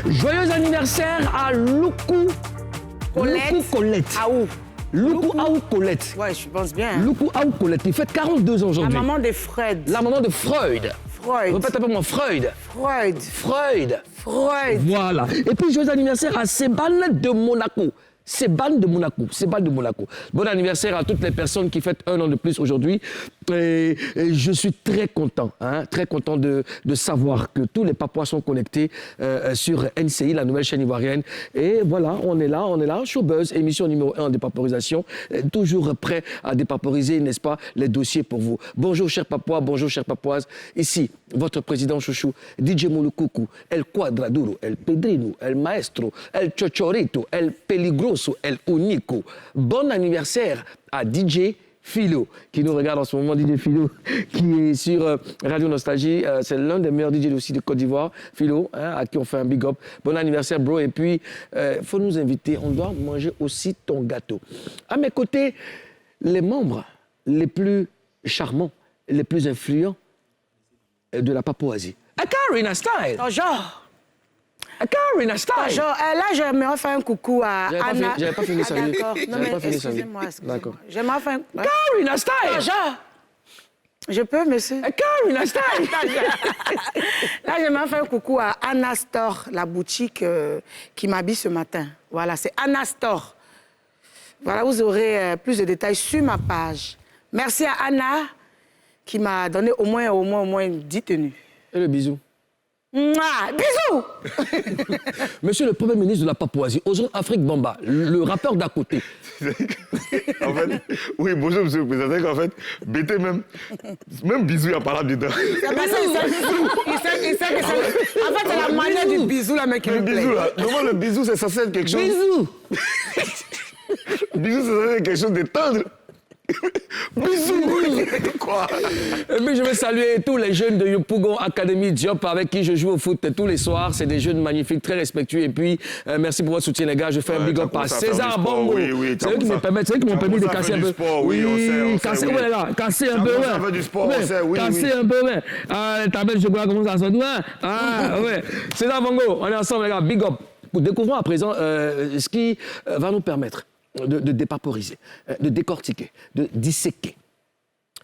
Joyeux anniversaire à Loukou Colette. Ah où? Loukou Aou Colette. Ouais, je pense bien. Loukou Aou Colette, il fait 42 ans La aujourd'hui. maman de Freud. La maman de Freud. Freud. Répète un peu moi, Freud. Freud. Freud. Freud. Voilà. Et puis, joyeux anniversaire à Seban de Monaco. Seban de Monaco. Seban de Monaco. Bon anniversaire à toutes les personnes qui fêtent un an de plus aujourd'hui. Et je suis très content de savoir que tous les Papouas sont connectés sur NCI, la nouvelle chaîne ivoirienne. Et voilà, on est là, Showbuzz, émission numéro 1 en dépaporisation, toujours prêt à dépaporiser, n'est-ce pas, les dossiers pour vous. Bonjour chers Papouas, bonjour chères Papouases. Ici, votre président chouchou, DJ Moulukoukou, El Quadraduro, El Pedrino, El Maestro, El Chochorito, El Peligroso, El Unico. Bon anniversaire à DJ Philo, qui nous regarde en ce moment, DJ Philo, qui est sur Radio Nostalgie. C'est l'un des meilleurs DJ aussi de Côte d'Ivoire, Philo, à qui on fait un big up. Bon anniversaire, bro. Et puis, faut nous inviter. On doit manger aussi ton gâteau. À mes côtés, les membres les plus charmants, les plus influents de la Papouasie. Karina Style. Bonjour. Karina Style. Bonjour. Là, j'aimerais faire un coucou à Anna. J'avais pas fini ça. D'accord. Non, mais excusez-moi. D'accord. J'aimerais faire un... Karina Style. Bonjour. Je peux, monsieur? Karina Style. Là, j'aimerais faire un coucou à Anna Store, la boutique qui m'habille ce matin. Voilà, c'est Anna Store. Voilà, vous aurez plus de détails sur ma page. Merci à Anna qui m'a donné au moins 10 tenues. Et le bisou. Mouah, bisous. Monsieur le Premier ministre de la Papouasie, Ozone Afrique Bamba, le rappeur d'à côté. En fait, oui, bonjour, monsieur le président. C'est qu'en fait, BT même bisou, il n'y a pas là dedans. C'est pas ça, il sait que c'est... En fait, c'est la manière du bisou, là, mec, qui Le lui plaît. bisou, là, normalement, le bisou, c'est censé être quelque chose... Bisous. Bisou, c'est censé être quelque chose de tendre. Bisous. Quoi? Et puis je veux saluer tous les jeunes de Yopougon Academy Diop avec qui je joue au foot tous les soirs. C'est des jeunes magnifiques, très respectueux. Et puis, merci pour votre soutien, les gars. Je fais un big up à César Bongo. Oui, c'est eux qui me permettent, c'est eux qui m'ont permis de casser un peu. Oui, on sait. Casser, ouais, là, casser un peu. Ça fait du sport, on sait, oui. Casser un peu, ouais. Ah, ta belle chocolat, comment ça sonne? Ah, ouais. César Bongo, on est ensemble, les gars. Big up. Découvrons à présent ce qui va nous permettre de dépaporiser, de décortiquer, de disséquer.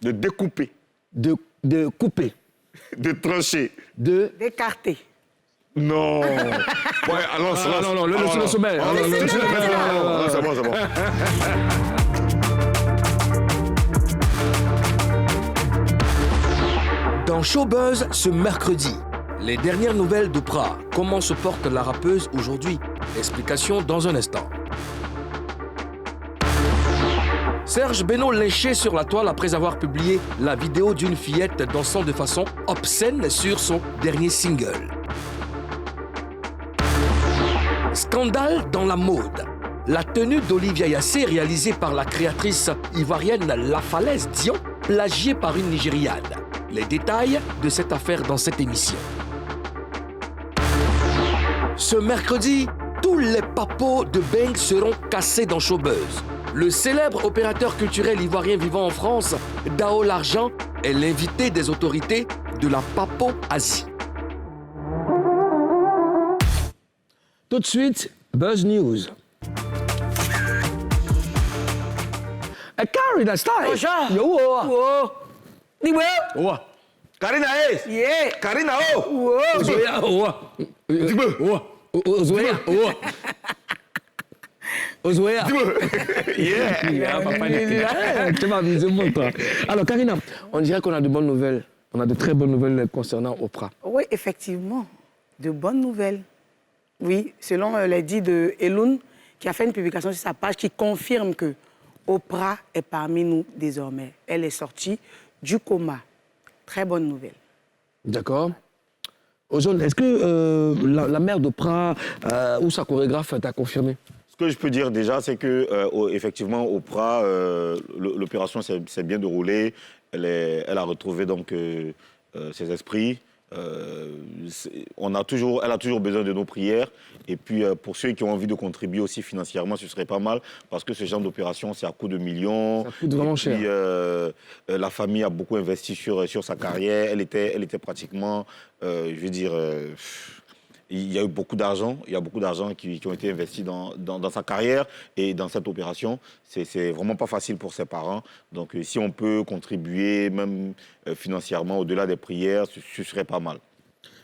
De découper. De couper. De trancher. D'écarter. Non. Ouais, alors, non, le sommet. C'est bon. Dans Showbuzz ce mercredi, les dernières nouvelles d'Oprah. Comment se porte la rappeuse aujourd'hui? Explication dans un instant. Serge Beno lynché sur la toile après avoir publié la vidéo d'une fillette dansant de façon obscène sur son dernier single. Scandale dans la mode. La tenue d'Olivia Yassé réalisée par la créatrice ivoirienne La Falaise Dion, plagiée par une Nigériane. Les détails de cette affaire dans cette émission. Ce mercredi, tous les papos de Beng seront cassés dans Showbuzz. Le célèbre opérateur culturel ivoirien vivant en France, Dao L'Argent, est l'invité des autorités de la Papo-Asie. Tout de suite, Buzz News. Karina Style. Bonjour. Yo, Wow. Dis-moi. oh. Karina, hey! Yeah. Karina, oh! Wow. Ozoya, oh. Dis-moi. Ozoya, oh. Ozoya. Yeah! Ah, papa, tu m'as avisé, mon toi. Alors, Karina, on dirait qu'on a de bonnes nouvelles. On a de très bonnes nouvelles concernant Oprah. Oui, effectivement, de bonnes nouvelles. Oui, selon les dits de Eloun, qui a fait une publication sur sa page qui confirme que Oprah est parmi nous désormais. Elle est sortie du coma. Très bonne nouvelle. D'accord. Ozone, est-ce que la mère d'Oprah ou sa chorégraphe t'a confirmé? Ce que je peux dire déjà, c'est que effectivement, Oprah, l'opération s'est bien déroulée. Elle a retrouvé donc ses esprits. Elle a toujours besoin de nos prières. Et puis, pour ceux qui ont envie de contribuer aussi financièrement, ce serait pas mal. Parce que ce genre d'opération, c'est à coût de millions. Ça coûte vraiment cher. Puis, la famille a beaucoup investi sur sa carrière. Elle était pratiquement, je veux dire... il y a eu beaucoup d'argent. Il y a beaucoup d'argent qui ont été investis dans sa carrière et dans cette opération. C'est vraiment pas facile pour ses parents. Donc, si on peut contribuer, même financièrement, au-delà des prières, ce serait pas mal.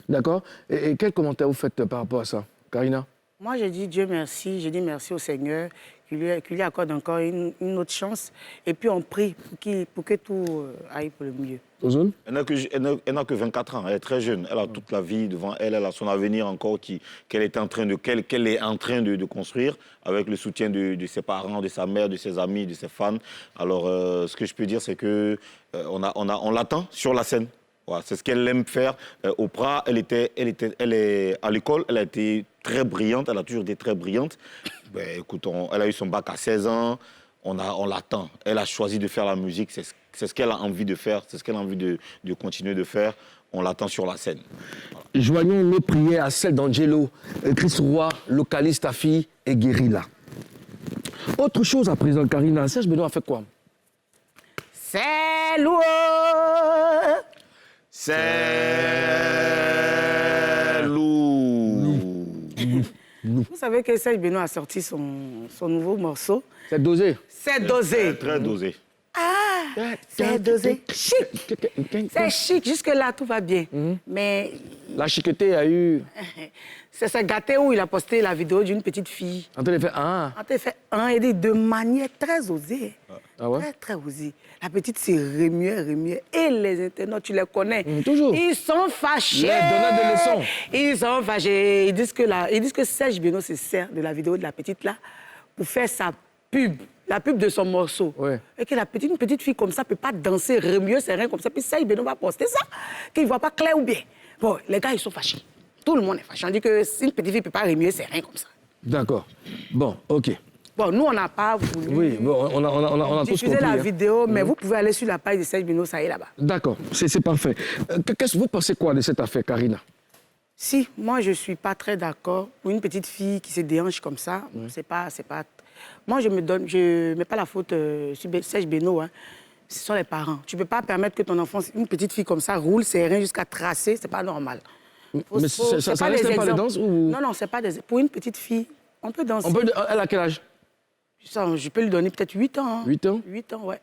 D'accord. Et quel commentaire vous faites par rapport à ça, Karina? Moi, je dis Dieu merci. Je dis merci au Seigneur qui lui accorde encore une autre chance. Et puis, on prie pour que tout aille pour le mieux. Ozone? Elle n'a que 24 ans. Elle est très jeune. Elle a toute la vie devant elle. Elle a son avenir encore qu'elle est en train de construire avec le soutien de ses parents, de sa mère, de ses amis, de ses fans. Alors, ce que je peux dire, c'est que on l'attend sur la scène. Voilà, c'est ce qu'elle aime faire. Oprah, elle est à l'école, elle a été très brillante, elle a toujours été très brillante. Ben, écoute, elle a eu son bac à 16 ans, on l'attend. Elle a choisi de faire la musique, c'est ce qu'elle a envie de faire, c'est ce qu'elle a envie de continuer de faire. On l'attend sur la scène. Voilà. Joignons nos prières à celles d'Angelo, Chris Roy, Localiste Afi et Guérilla. Autre chose à présent, Karina, Serge Benoît a fait quoi? C'est lourd. C'est lourd. Vous savez que Serge Benoît a sorti son nouveau morceau. C'est dosé. C'est dosé. Très dosé. Ah, c'est dosé. Chic. C'est chic. Jusque-là, tout va bien. Mais La chiqueté a eu... c'est gâté où il a posté la vidéo d'une petite fille. En train de faire un. En train de faire un et dit de manière très osée. Ah ouais? Très, très osée. La petite, c'est remuer. Et les internautes, tu les connais. Toujours. Ils sont fâchés. Les donneurs de leçons. Ils sont fâchés. Ils disent que Serge Benoît se sert de la vidéo de la petite là pour faire sa pub. La pub de son morceau. Ouais. Et que une petite fille comme ça ne peut pas danser, remuer ses reins comme ça. Puis Serge Benoît va poster ça, qu'il ne voit pas clair ou bien. Bon, les gars, ils sont fâchés. Tout le monde est fâché. On dit que si une petite fille ne peut pas remuer ses reins comme ça. D'accord. Bon, OK. Bon, nous, on n'a pas voulu Oui, bon, on a tous diffuser compris. la hein. vidéo, mais vous pouvez aller sur la page de Serge Benoît, ça y est là-bas. D'accord, c'est parfait. Qu'est-ce que vous pensez quoi de cette affaire, Karina? Si, moi, je ne suis pas très d'accord. Pour une petite fille qui se déhanche comme ça, c'est pas... Moi, je ne mets pas la faute sur Serge Benoît. Hein. Ce sont les parents. Tu ne peux pas permettre que ton enfant, une petite fille comme ça, roule ses reins jusqu'à tracer. Ce n'est pas normal. Mais ça reste pas les danses ou... Non, c'est pas des... Pour une petite fille, on peut danser. Elle a quel âge? Ça, je peux lui donner peut-être 8 ans. Hein. 8 ans? 8 ans, ouais.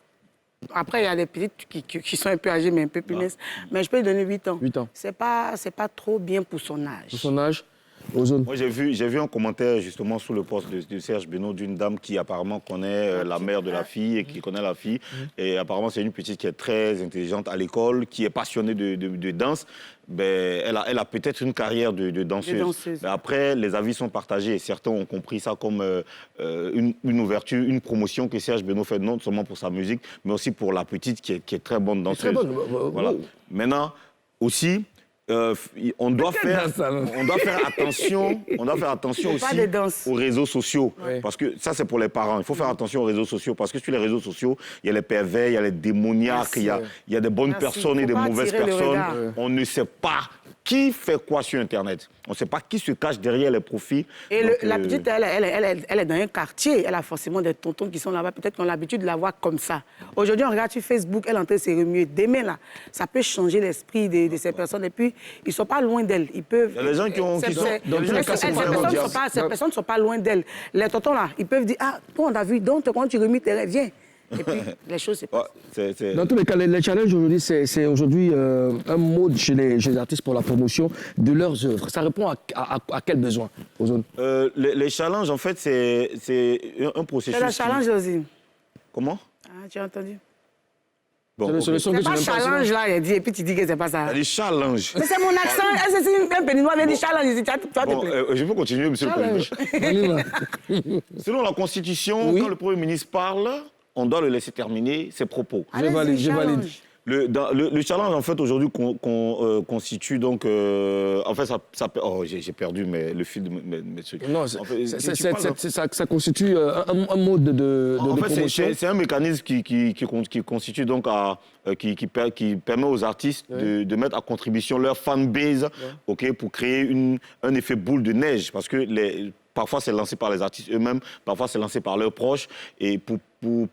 Après, il y a des petites qui sont un peu âgées, mais un peu plus minces. Mais je peux lui donner 8 ans. 8 ans. C'est pas trop bien pour son âge. Pour son âge? Ozone. Moi, j'ai vu un commentaire justement sous le post de Serge Benoît d'une dame qui apparemment connaît la mère de la fille et qui connaît la fille. Et apparemment, c'est une petite qui est très intelligente à l'école, qui est passionnée de danse. Ben, elle a peut-être une carrière de danseuse. Mais après, les avis sont partagés. Certains ont compris ça comme une ouverture, une promotion que Serge Benoît fait non seulement pour sa musique, mais aussi pour la petite qui est très bonne danseuse. Très bonne. Voilà. Maintenant, aussi... on doit faire attention aussi aux réseaux sociaux. Ouais. Parce que ça, c'est pour les parents. Il faut faire attention aux réseaux sociaux. Parce que sur les réseaux sociaux, il y a les pervers, il y a les démoniaques, il y a des bonnes personnes et des mauvaises personnes. On ne sait pas qui fait quoi sur Internet. On ne sait pas qui se cache derrière les profils. Et donc, la petite, elle est dans un quartier. Elle a forcément des tontons qui sont là-bas. Peut-être qu'on a l'habitude de la voir comme ça. Aujourd'hui, on regarde sur Facebook, elle est en train de se remuer. Demain, là, ça peut changer l'esprit de ces personnes. Et puis, ils ne sont pas loin d'elle. Ils peuvent... Il y a des gens qui ont... Ces personnes ne sont pas loin d'elle. Les tontons, là, ils peuvent dire, ah, toi, on a vu, donc, quand tu remues tes rêves, viens. Et puis, les choses, c'est pas... Dans tous les cas, les challenges aujourd'hui, c'est aujourd'hui un mode chez les artistes pour la promotion de leurs œuvres. Ça répond à quel besoin, Ozone? Les challenges, en fait, c'est un processus... C'est le challenge aussi. Comment? Ah, tu as entendu? Bon, c'est le son que C'est tu pas n'aimes pas, challenge, là, il dit, et puis tu dis que c'est pas ça. Elle dit challenge. Mais c'est mon accent. C'est un béninois, il dit challenge. Il dit, toi, Bon, je peux continuer, monsieur le Président. Selon la Constitution, quand le Premier ministre parle, on doit le laisser terminer ses propos. Je valide. Le challenge, en fait, aujourd'hui, constitue donc... en fait, j'ai perdu le fil de mes trucs. Non, en fait, ça constitue un mode de promotion. C'est un mécanisme qui constitue donc qui permet aux artistes de mettre à contribution leur fanbase, pour créer un effet boule de neige. Parce que parfois c'est lancé par les artistes eux-mêmes, parfois c'est lancé par leurs proches, et pour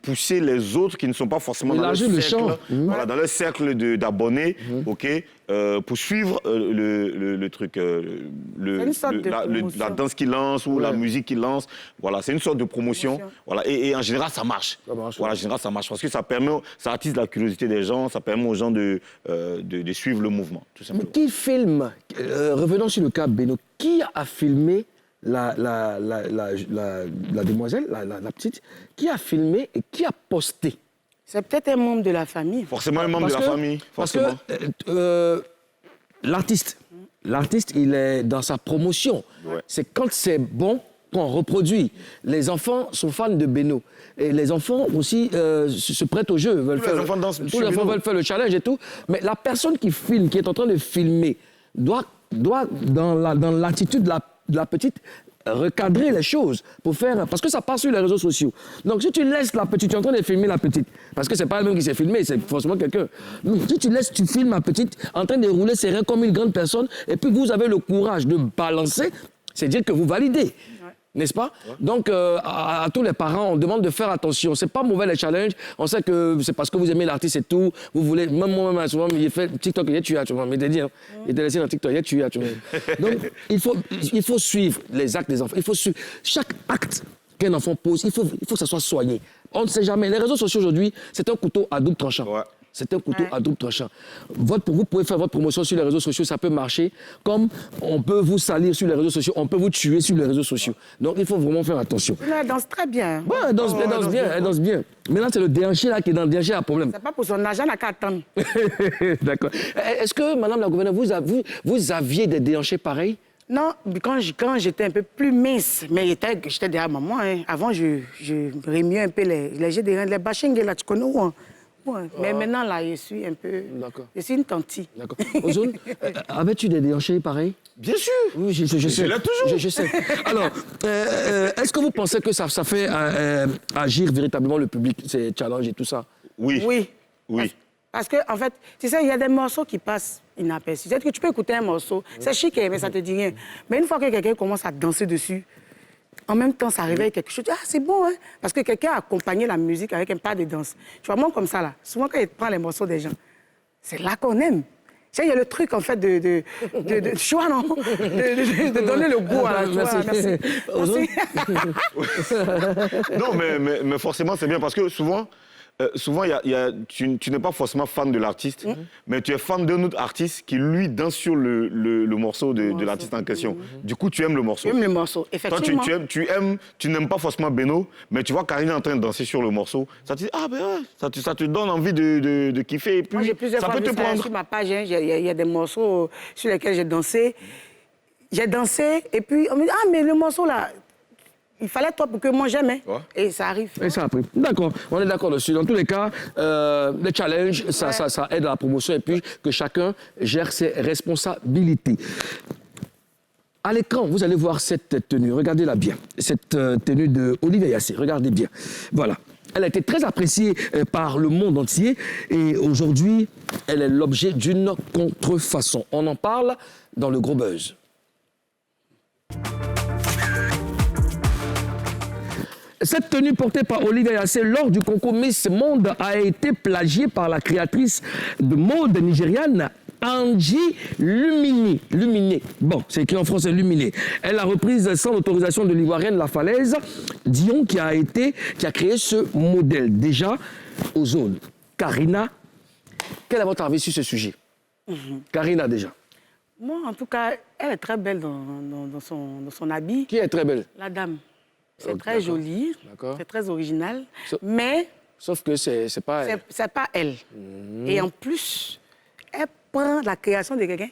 pousser les autres qui ne sont pas forcément dans leur cercle, voilà, dans leur cercle d'abonnés, pour suivre le truc, la danse qu'ils lancent ou la musique qu'ils lancent. Voilà, c'est une sorte de promotion. Voilà, et en général, ça marche. Voilà, en général, ça marche parce que ça attise la curiosité des gens, ça permet aux gens de suivre le mouvement, tout simplement. Mais qui filme, revenons sur le cas Beno, qui a filmé la demoiselle, la petite, qui a filmé et qui a posté? C'est peut-être un membre de la famille. Forcément un membre de la famille. Forcément. Parce que l'artiste, il est dans sa promotion. Ouais. C'est quand c'est bon qu'on reproduit. Les enfants sont fans de Beno. Et les enfants aussi se prêtent au jeu. Les enfants dansent. Tous les enfants veulent faire le challenge et tout. Mais la personne qui filme, qui est en train de filmer, doit dans l'attitude de la petite, recadrer les choses pour faire... Parce que ça passe sur les réseaux sociaux. Donc, si tu laisses la petite, tu es en train de filmer la petite, parce que c'est pas elle-même qui s'est filmée, c'est forcément quelqu'un. Donc, si tu filmes la petite en train de rouler ses reins comme une grande personne, et puis vous avez le courage de balancer, c'est dire que vous validez. N'est-ce pas? Ouais. Donc, à tous les parents, on demande de faire attention. C'est pas mauvais les challenges. On sait que c'est parce que vous aimez l'artiste et tout. Vous voulez... Même moi, souvent, il fait TikTok, il est tué, tu vois. Mais il est laissé dans TikTok, il est tué, tu vois. Donc, il faut suivre les actes des enfants. Il faut suivre chaque acte qu'un enfant pose. Il faut que ça soit soigné. On ne sait jamais. Les réseaux sociaux aujourd'hui, c'est un couteau à double tranchant. Ouais. C'est un couteau à double tranchant. Vous pouvez faire votre promotion sur les réseaux sociaux, ça peut marcher. Comme on peut vous salir sur les réseaux sociaux, on peut vous tuer sur les réseaux sociaux. Donc il faut vraiment faire attention. Elle danse très bien. Ouais, elle danse bien. Maintenant, c'est le déhanché là qui est dans le déhanché à problème. C'est pas pour son argent, elle n'a qu'à attendre. D'accord. Est-ce que, madame la gouverneure, vous aviez des déhanchés pareils? Non, quand j'étais un peu plus mince, mais j'étais derrière maman. Hein. Avant, je remuais un peu les jets des reins, les bashing là, tu connais où hein? Ouais. Mais maintenant, là, je suis un peu... D'accord. Je suis une tantille. D'accord. Ozone, avais-tu des déhanchés pareils? Bien sûr. Oui, je sais. Là toujours. Je sais. Alors, est-ce que vous pensez que ça fait agir véritablement le public, ces challenges et tout ça? Oui. Oui. Parce que, en fait, tu sais, il y a des morceaux qui passent inaperçus. C'est-à-dire que tu peux écouter un morceau, c'est chic, mais ça te dit rien. Mais une fois que quelqu'un commence à danser dessus, en même temps, ça réveille quelque chose. Ah, c'est bon, hein? Parce que quelqu'un a accompagné la musique avec un pas de danse. Tu vois, moi, comme ça, là, souvent, quand il prend les morceaux des gens, c'est là qu'on aime. Tu sais, il y a le truc, en fait, de choix, non? De donner le goût à la joie. Merci. Non, mais forcément, c'est bien parce que souvent, tu n'es pas forcément fan de l'artiste, mais tu es fan d'un autre artiste qui, lui, danse sur le morceau de l'artiste en question. Du coup, tu aimes le morceau. J'aime le morceau, effectivement. Toi, tu n'aimes pas forcément Beno, mais tu vois Karina en train de danser sur le morceau. Ça te dit, ah ben ouais, ça te donne envie de kiffer. Et puis, moi, j'ai plusieurs fois vu ça sur ma page. Hein. Il y a des morceaux sur lesquels j'ai dansé. J'ai dansé, et puis on me dit, ah, mais le morceau là... Il fallait toi pour que moi j'aime, hein. Ouais. Et ça arrive. Et ça a pris. D'accord, on est d'accord dessus. Dans tous les cas, les challenges, ça aide à la promotion et puis que chacun gère ses responsabilités. À l'écran, vous allez voir cette tenue. Regardez-la bien. Cette tenue de Olivier Yassé. Regardez bien. Voilà. Elle a été très appréciée par le monde entier et aujourd'hui, elle est l'objet d'une contrefaçon. On en parle dans le gros buzz. Cette tenue portée par Olivier Yassé lors du concours Miss Monde a été plagiée par la créatrice de mode nigériane Angie Luminé. Bon, c'est écrit en français Luminé. Elle a reprise sans l'autorisation de l'ivoirienne La Falaise, Dion, qui a créé ce modèle. Déjà, Ozone. Karina, quel est votre avis sur ce sujet? Karina, déjà. Moi, en tout cas, elle est très belle dans son habit. Qui est très belle? La dame. C'est très joli, c'est très original, mais... Sauf que c'est pas elle. C'est pas elle. Et en plus, elle prend la création de quelqu'un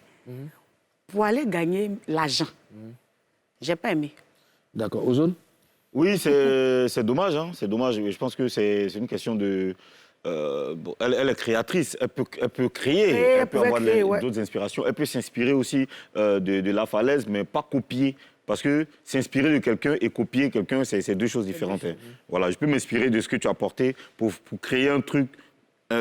pour aller gagner l'argent. J'ai pas aimé. D'accord. Ozone? Oui, c'est dommage. Hein. C'est dommage. Je pense que c'est une question de... elle est créatrice, elle peut créer, elle peut avoir d'autres inspirations. Elle peut s'inspirer aussi de La Falaise, mais pas copier. Parce que s'inspirer de quelqu'un et copier quelqu'un, c'est deux choses différentes. Hein. Voilà, je peux m'inspirer de ce que tu as apporté pour créer un truc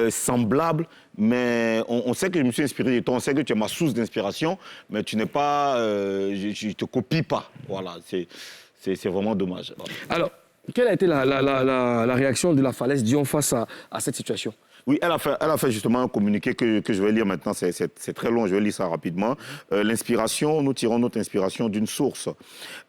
semblable, mais on sait que je me suis inspiré de toi, on sait que tu es ma source d'inspiration, mais tu n'es pas... je ne te copie pas. Voilà, c'est vraiment dommage. Alors, quelle a été la réaction de la Falaise Dion face à cette situation? Oui, elle a fait justement un communiqué que je vais lire maintenant, c'est très long, je vais lire ça rapidement. L'inspiration, nous tirons notre inspiration d'une source.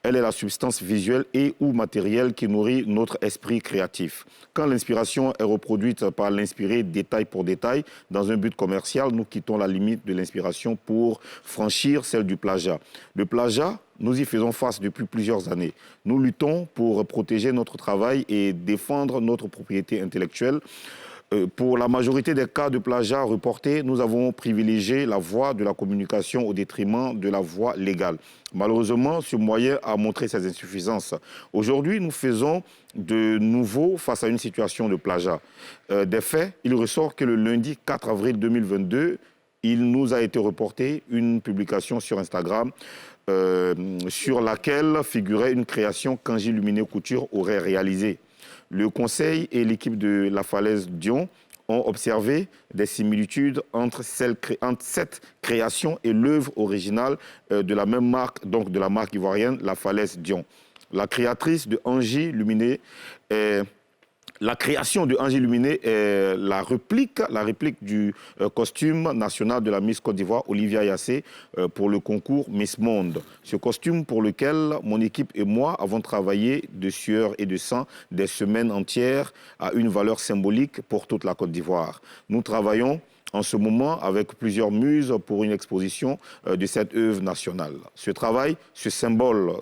Elle est la substance visuelle et ou matérielle qui nourrit notre esprit créatif. Quand l'inspiration est reproduite par l'inspiré détail pour détail, dans un but commercial, nous quittons la limite de l'inspiration pour franchir celle du plagiat. Le plagiat, nous y faisons face depuis plusieurs années. Nous luttons pour protéger notre travail et défendre notre propriété intellectuelle. Pour la majorité des cas de plagiat reportés, nous avons privilégié la voie de la communication au détriment de la voie légale. Malheureusement, ce moyen a montré ses insuffisances. Aujourd'hui, nous faisons de nouveau face à une situation de plagiat. Des faits, il ressort que le lundi 4 avril 2022, il nous a été reporté une publication sur Instagram sur laquelle figurait une création qu'Angie Luminé Couture aurait réalisée. Le conseil et l'équipe de la Falaise Dion ont observé des similitudes entre cette création et l'œuvre originale de la même marque, donc de la marque ivoirienne, la Falaise Dion. La créatrice de Angie Luminé La création de Angie Luminé est la réplique du costume national de la Miss Côte d'Ivoire, Olivia Yassé, pour le concours Miss Monde. Ce costume pour lequel mon équipe et moi avons travaillé de sueur et de sang des semaines entières a une valeur symbolique pour toute la Côte d'Ivoire. Nous travaillons en ce moment avec plusieurs muses pour une exposition de cette œuvre nationale. Ce travail, ce symbole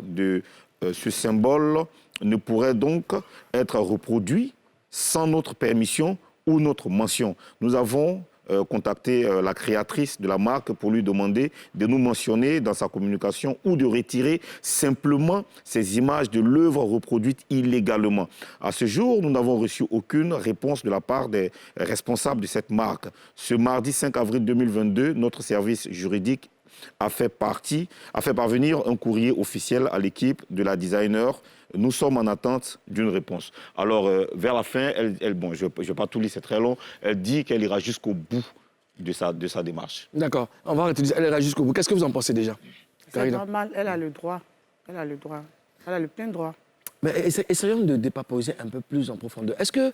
ne pourrait donc être reproduit sans notre permission ou notre mention. Nous avons contacté la créatrice de la marque pour lui demander de nous mentionner dans sa communication ou de retirer simplement ces images de l'œuvre reproduite illégalement. À ce jour, nous n'avons reçu aucune réponse de la part des responsables de cette marque. Ce mardi 5 avril 2022, notre service juridique a fait parvenir un courrier officiel à l'équipe de la designer. Nous sommes en attente d'une réponse. Alors, vers la fin, bon, je ne vais pas tout lire, c'est très long, elle dit qu'elle ira jusqu'au bout de sa démarche. D'accord, on va arrêter. Elle ira jusqu'au bout. Qu'est-ce que vous en pensez déjà? C'est normal, elle a le droit. Elle a le droit. Elle a le plein droit. Mais essayons de dépaposer un peu plus en profondeur. Est-ce que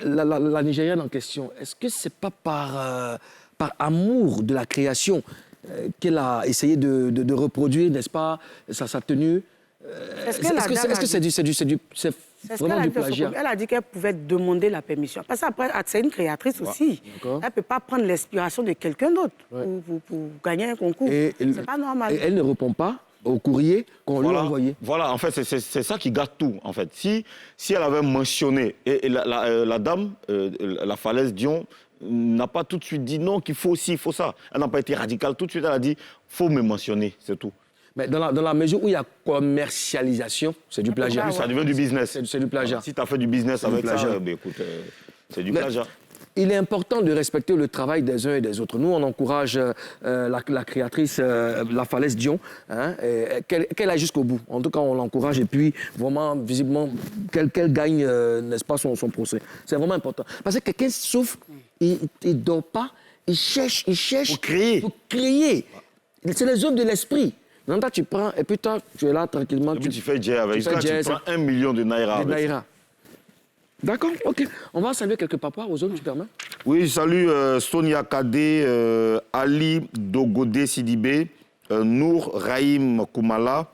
la Nigériane en question, est-ce que c'est pas par amour de la création qu'elle a essayé de reproduire, n'est-ce pas, sa tenue? Est-ce que c'est vraiment du plagiat? Elle a dit qu'elle pouvait demander la permission. Parce qu'après, c'est une créatrice aussi. Elle ne peut pas prendre l'inspiration de quelqu'un d'autre pour gagner un concours. C'est pas normal. Et elle ne répond pas au courrier qu'on lui a envoyé. Voilà, en fait, c'est ça qui gâte tout, en fait. Si elle avait mentionné, et la dame, la Falaise Dion, n'a pas tout de suite dit non, qu'il faut ci, il faut ça. Elle n'a pas été radicale. Tout de suite, elle a dit, faut me mentionner, c'est tout. Mais dans la mesure où il y a commercialisation, c'est du plagiat. Ça devient du business. C'est du plagiat. Si tu as fait du business avec ça, écoute, c'est du plagiat. Il est important de respecter le travail des uns et des autres. Nous, on encourage la créatrice, la Falaise Dion, qu'elle aille jusqu'au bout. En tout cas, on l'encourage et puis, vraiment, visiblement, qu'elle gagne, n'est-ce pas, son procès. C'est vraiment important. Parce que quelqu'un souffre, il ne dort pas, il cherche. Pour créer. C'est les œuvres de l'esprit. Maintenant, tu prends, et puis toi, tu es là tranquillement. Et puis tu fais jazz avec ça, tu prends 1 million de naira. D'accord, ok. On va saluer quelques papas aux autres, tu permets? Oui, je salue Sonia Kadé, Ali Dogodé Sidibé, Nour Rahim Koumala,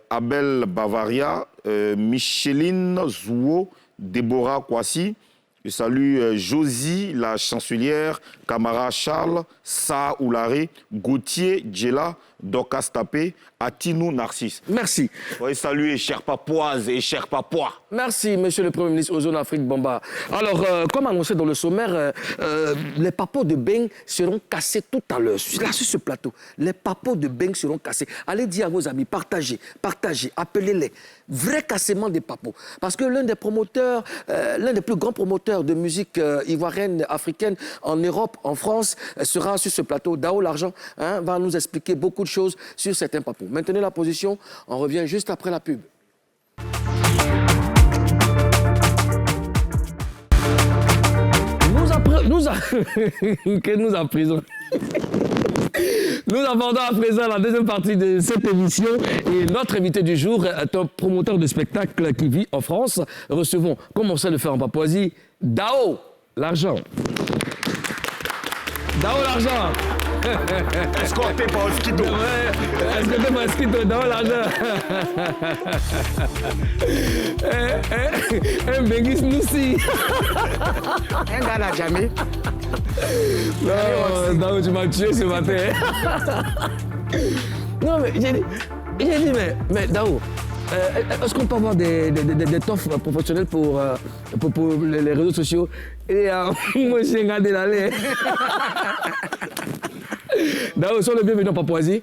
Abel Bavaria, Micheline Zouo, Déborah Kwasi. Je salue Josie, la chancelière, Camara Charles, Sa Oularé, Gauthier Djela, Dorcas Tapé, Atinou Narcisse. Merci. Oui, saluer chers papoises et chers papois. Merci, monsieur le Premier ministre Ozone Afrique Bamba. Alors, comme annoncé dans le sommaire, les papos de Beng seront cassés tout à l'heure. Là, sur ce plateau, les papos de Beng seront cassés. Allez dire à vos amis, partagez, appelez-les. Vrai cassement des papos. Parce que l'un des promoteurs, l'un des plus grands promoteurs de musique ivoirienne, africaine, en Europe, en France, sera sur ce plateau. Dao L'Argent va nous expliquer beaucoup de choses sur certains papos. Maintenez la position, on revient juste après la pub. Nous abordons à présent la deuxième partie de cette émission et notre invité du jour est un promoteur de spectacle qui vit en France. Recevons, comme on sait le faire en Papouasie, Dao l'argent. Dao l'argent. Escorté par un skito. Ouais, escorté par un skito, Dao l'argent. Un Bengis Moussi. Un gars n'a jamais. Non, Dao, tu m'as tué ce matin. Non, mais j'ai dit, mais Dao, est-ce qu'on peut avoir des toffes professionnelles pour les réseaux sociaux? Et moi, j'ai regardé l'aller. Dao, sois le bienvenu en Papouasie.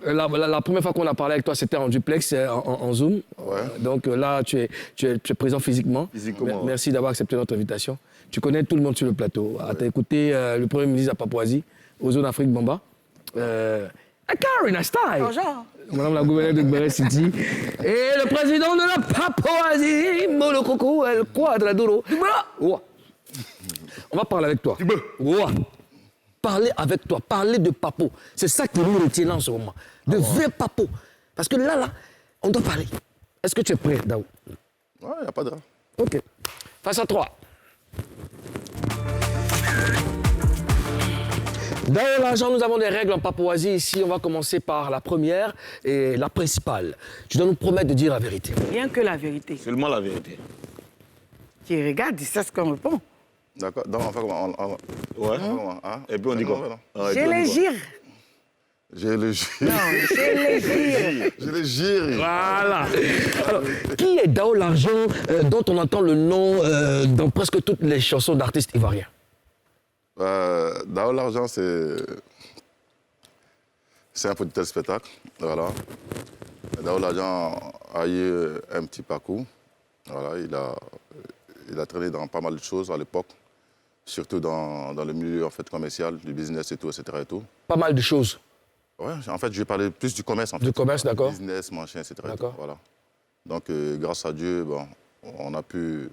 La première fois qu'on a parlé avec toi, c'était en duplex, en Zoom. Ouais. Donc là, tu es présent physiquement. Physiquement, Merci d'avoir accepté notre invitation. Tu connais tout le monde sur le plateau. Tu as écouté le Premier ministre de la Papouasie, Ozone Afrique Bamba. Karina Style. Bonjour. Madame la gouverneure de Gbere City. Et le président de la Papouasie, Molokoko, El Quadraduro. Ouah. On va parler avec toi. Ouah. Parler avec toi, parler de Papo. C'est ça qui nous retient en ce moment. De vrai Papo. Parce que là, on doit parler. Est-ce que tu es prêt, Dao? Ouais, il n'y a pas de drame. OK. Face à toi. Dans l'argent, nous avons des règles en Papouasie. Ici, on va commencer par la première et la principale. Tu dois nous promettre de dire la vérité. Rien que la vérité. Seulement la vérité. Qui regarde, il sait ce qu'on répond. D'accord, donc on fait comment? Ouais. Hein? Et puis on dit quoi? Ah, et J'ai puis on les dit quoi? gires. J'ai le gire. Non, j'ai les gires. J'ai le gire. Voilà. Alors, qui est Dao l'argent dont on entend le nom dans presque toutes les chansons d'artistes ivoiriens? Dao l'argent, c'est un producteur de spectacle. Voilà. Dao l'argent a eu un petit parcours. Voilà, il a traîné dans pas mal de choses à l'époque, surtout dans le milieu en fait, commercial, du business et tout, etc. Et tout. Pas mal de choses. Ouais, en fait, je vais parler plus du commerce. En fait. Du commerce, d'accord. Business, machin, etc. D'accord. Voilà. Donc, grâce à Dieu, bon, on a pu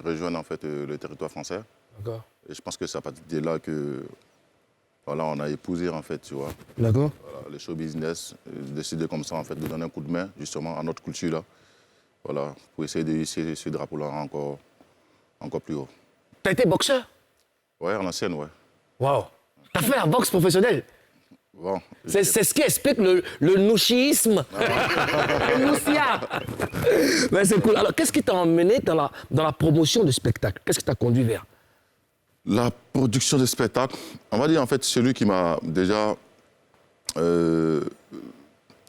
rejoindre en fait, le territoire français. D'accord. Et je pense que c'est à partir de là que voilà, on a épousé, en fait, tu vois. D'accord. Voilà, le show business, décidé comme ça, en fait, de donner un coup de main, justement, à notre culture, là. Voilà, pour essayer de hisser ce drapeau-là encore plus haut. T'as été boxeur? Ouais, en ancienne, ouais. Waouh. T'as fait la boxe professionnelle? Bon. C'est ce qui explique le nouchisme. Le noussia. Mais c'est cool. Alors, qu'est-ce qui t'a emmené dans la promotion de spectacle? Qu'est-ce qui t'a conduit vers? La production de spectacle, on va dire, en fait, celui qui m'a déjà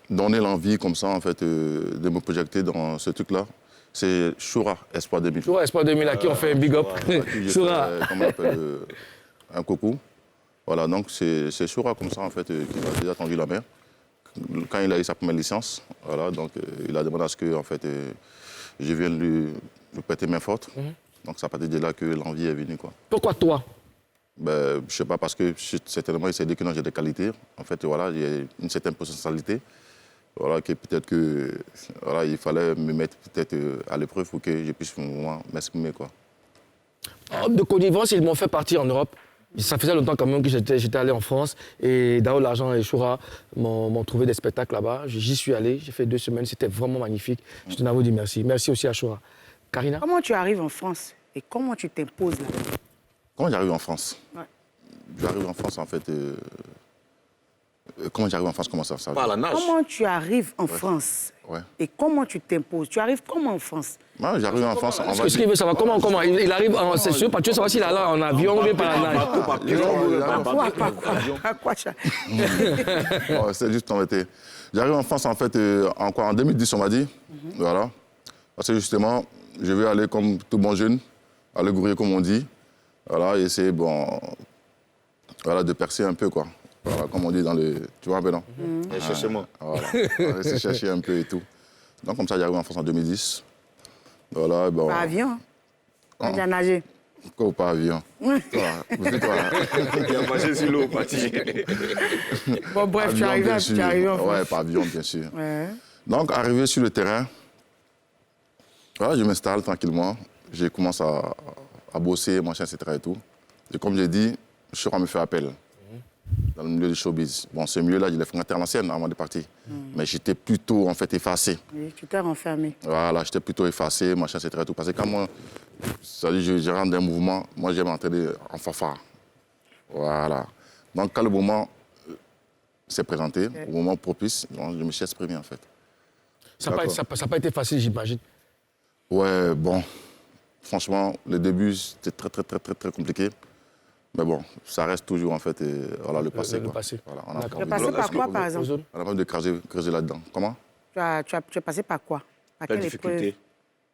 donné l'envie, comme ça, en fait, de me projeter dans ce truc-là, c'est Choura, Espoir 2000. Choura, Espoir 2000, à qui on fait un big up. Choura. Comment on appelle un coucou. Voilà, donc c'est Choura comme ça, en fait, qui m'a déjà tendu la main. Quand il a eu sa première licence, voilà, donc il a demandé à ce que, en fait, je vienne lui prêter main forte. Donc c'est à partir de là que l'envie est venue, quoi. Pourquoi toi? Ben, je sais pas, parce que certainement, il s'est dit que non, j'ai des qualités. En fait, voilà, j'ai une certaine potentialité. Voilà, que peut-être que, voilà, il fallait me mettre peut-être à l'épreuve pour que je puisse m'exprimer, quoi. De connivence, ils m'ont fait partir en Europe. Ça faisait longtemps quand même que j'étais allé en France et Dao l'argent et Choura m'ont trouvé des spectacles là-bas. J'y suis allé, j'ai fait 2 semaines, c'était vraiment magnifique. Je tenais à vous dire merci. Merci aussi à Choura. Karina? Comment tu arrives en France et comment tu t'imposes là? Comment j'arrive en France? Ouais. J'arrive en France, en fait... comment j'arrive en France? Comment ça Par la nage. Comment tu arrives en France Ouais. et comment tu t'imposes? Tu arrives comment en France? Moi, j'arrive en France... on va Ce qu'il veut savoir, comment il arrive, c'est sûr, tu veux savoir s'il est là en avion ou bien par la nage. À quoi ça? Oh, c'est juste embêté. J'arrive en France, en fait, en 2010, on m'a dit. Voilà. Parce que justement, je vais aller comme tout bon jeune, à le gourir, comme on dit. Voilà, et essayer, bon, voilà, de percer un peu, quoi. Voilà, comme on dit dans le... Tu vois un peu, non? Cherchez-moi. Voilà, on va essayer de chercher un peu et tout. Donc, comme ça, j'arrive en France en 2010. Voilà, bon... Par avion? On vient nager. Quoi, par avion? Toi, vous dites quoi? Il a marché sur l'eau, parti. Bon, bref, tu Avion, bien arrives sûr. en France. Ouais, par avion, bien sûr. Ouais. Donc, arrivé sur le terrain, voilà, je m'installe tranquillement. Je commence à bosser, machin, etc. Et tout. Et comme j'ai dit, Choura me fait appel. dans le milieu du showbiz. Bon, ce milieu-là, je l'ai fréquenté à l'ancienne avant de partir. Mais j'étais plutôt, en fait, effacé. Oui, tu t'es renfermé. Voilà, j'étais plutôt effacé, machin, etc. Tout. Parce que quand moi, je rentre dans un mouvement, moi, j'aime entrer en fanfare. Voilà. Donc, quand le moment s'est présenté, au moment propice, je me suis exprimé, en fait. Ça n'a pas été facile, j'imagine. Ouais, bon, franchement, le début, c'était très compliqué. Mais bon, ça reste toujours, en fait, voilà, le passé. Le passé. Voilà, on a D'accord. Tu es passé par quoi, par exemple? on a envie de creuser là-dedans. Comment? Tu es passé par quoi? Par Quelle quelle difficulté? épreuve?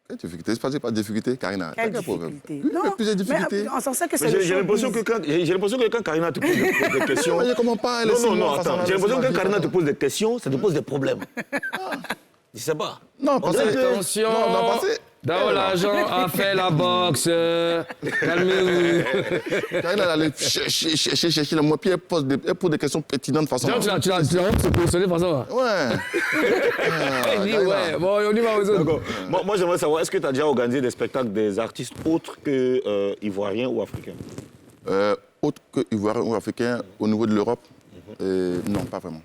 Quelle difficulté? C'est passé par difficulté, Karina. Quelle Quel problème? difficulté? Oui, il y a plusieurs difficultés. Mais on s'en sait que c'est Mais le j'ai l'impression showbiz. que quand Karina te pose des questions... Mais comment pas? Non, attends. J'ai l'impression que quand Karina te pose des questions, ça te pose des problèmes. Je sais pas. Non, parce que... Attention, Non, parce que... Dao l'argent a fait la boxe. Calmez-vous. Karina, elle allait chercher le mot, puis elle pose des questions pertinentes de façon... Tu l'as se positionner de façon. Ouais. Elle dit ouais. Bon, on y va aux autres. D'accord. Moi, j'aimerais savoir, est-ce que tu as déjà organisé des spectacles des artistes autres que ivoiriens ou africains? Autre que ivoirien ou africain, au niveau de l'Europe, non, pas vraiment.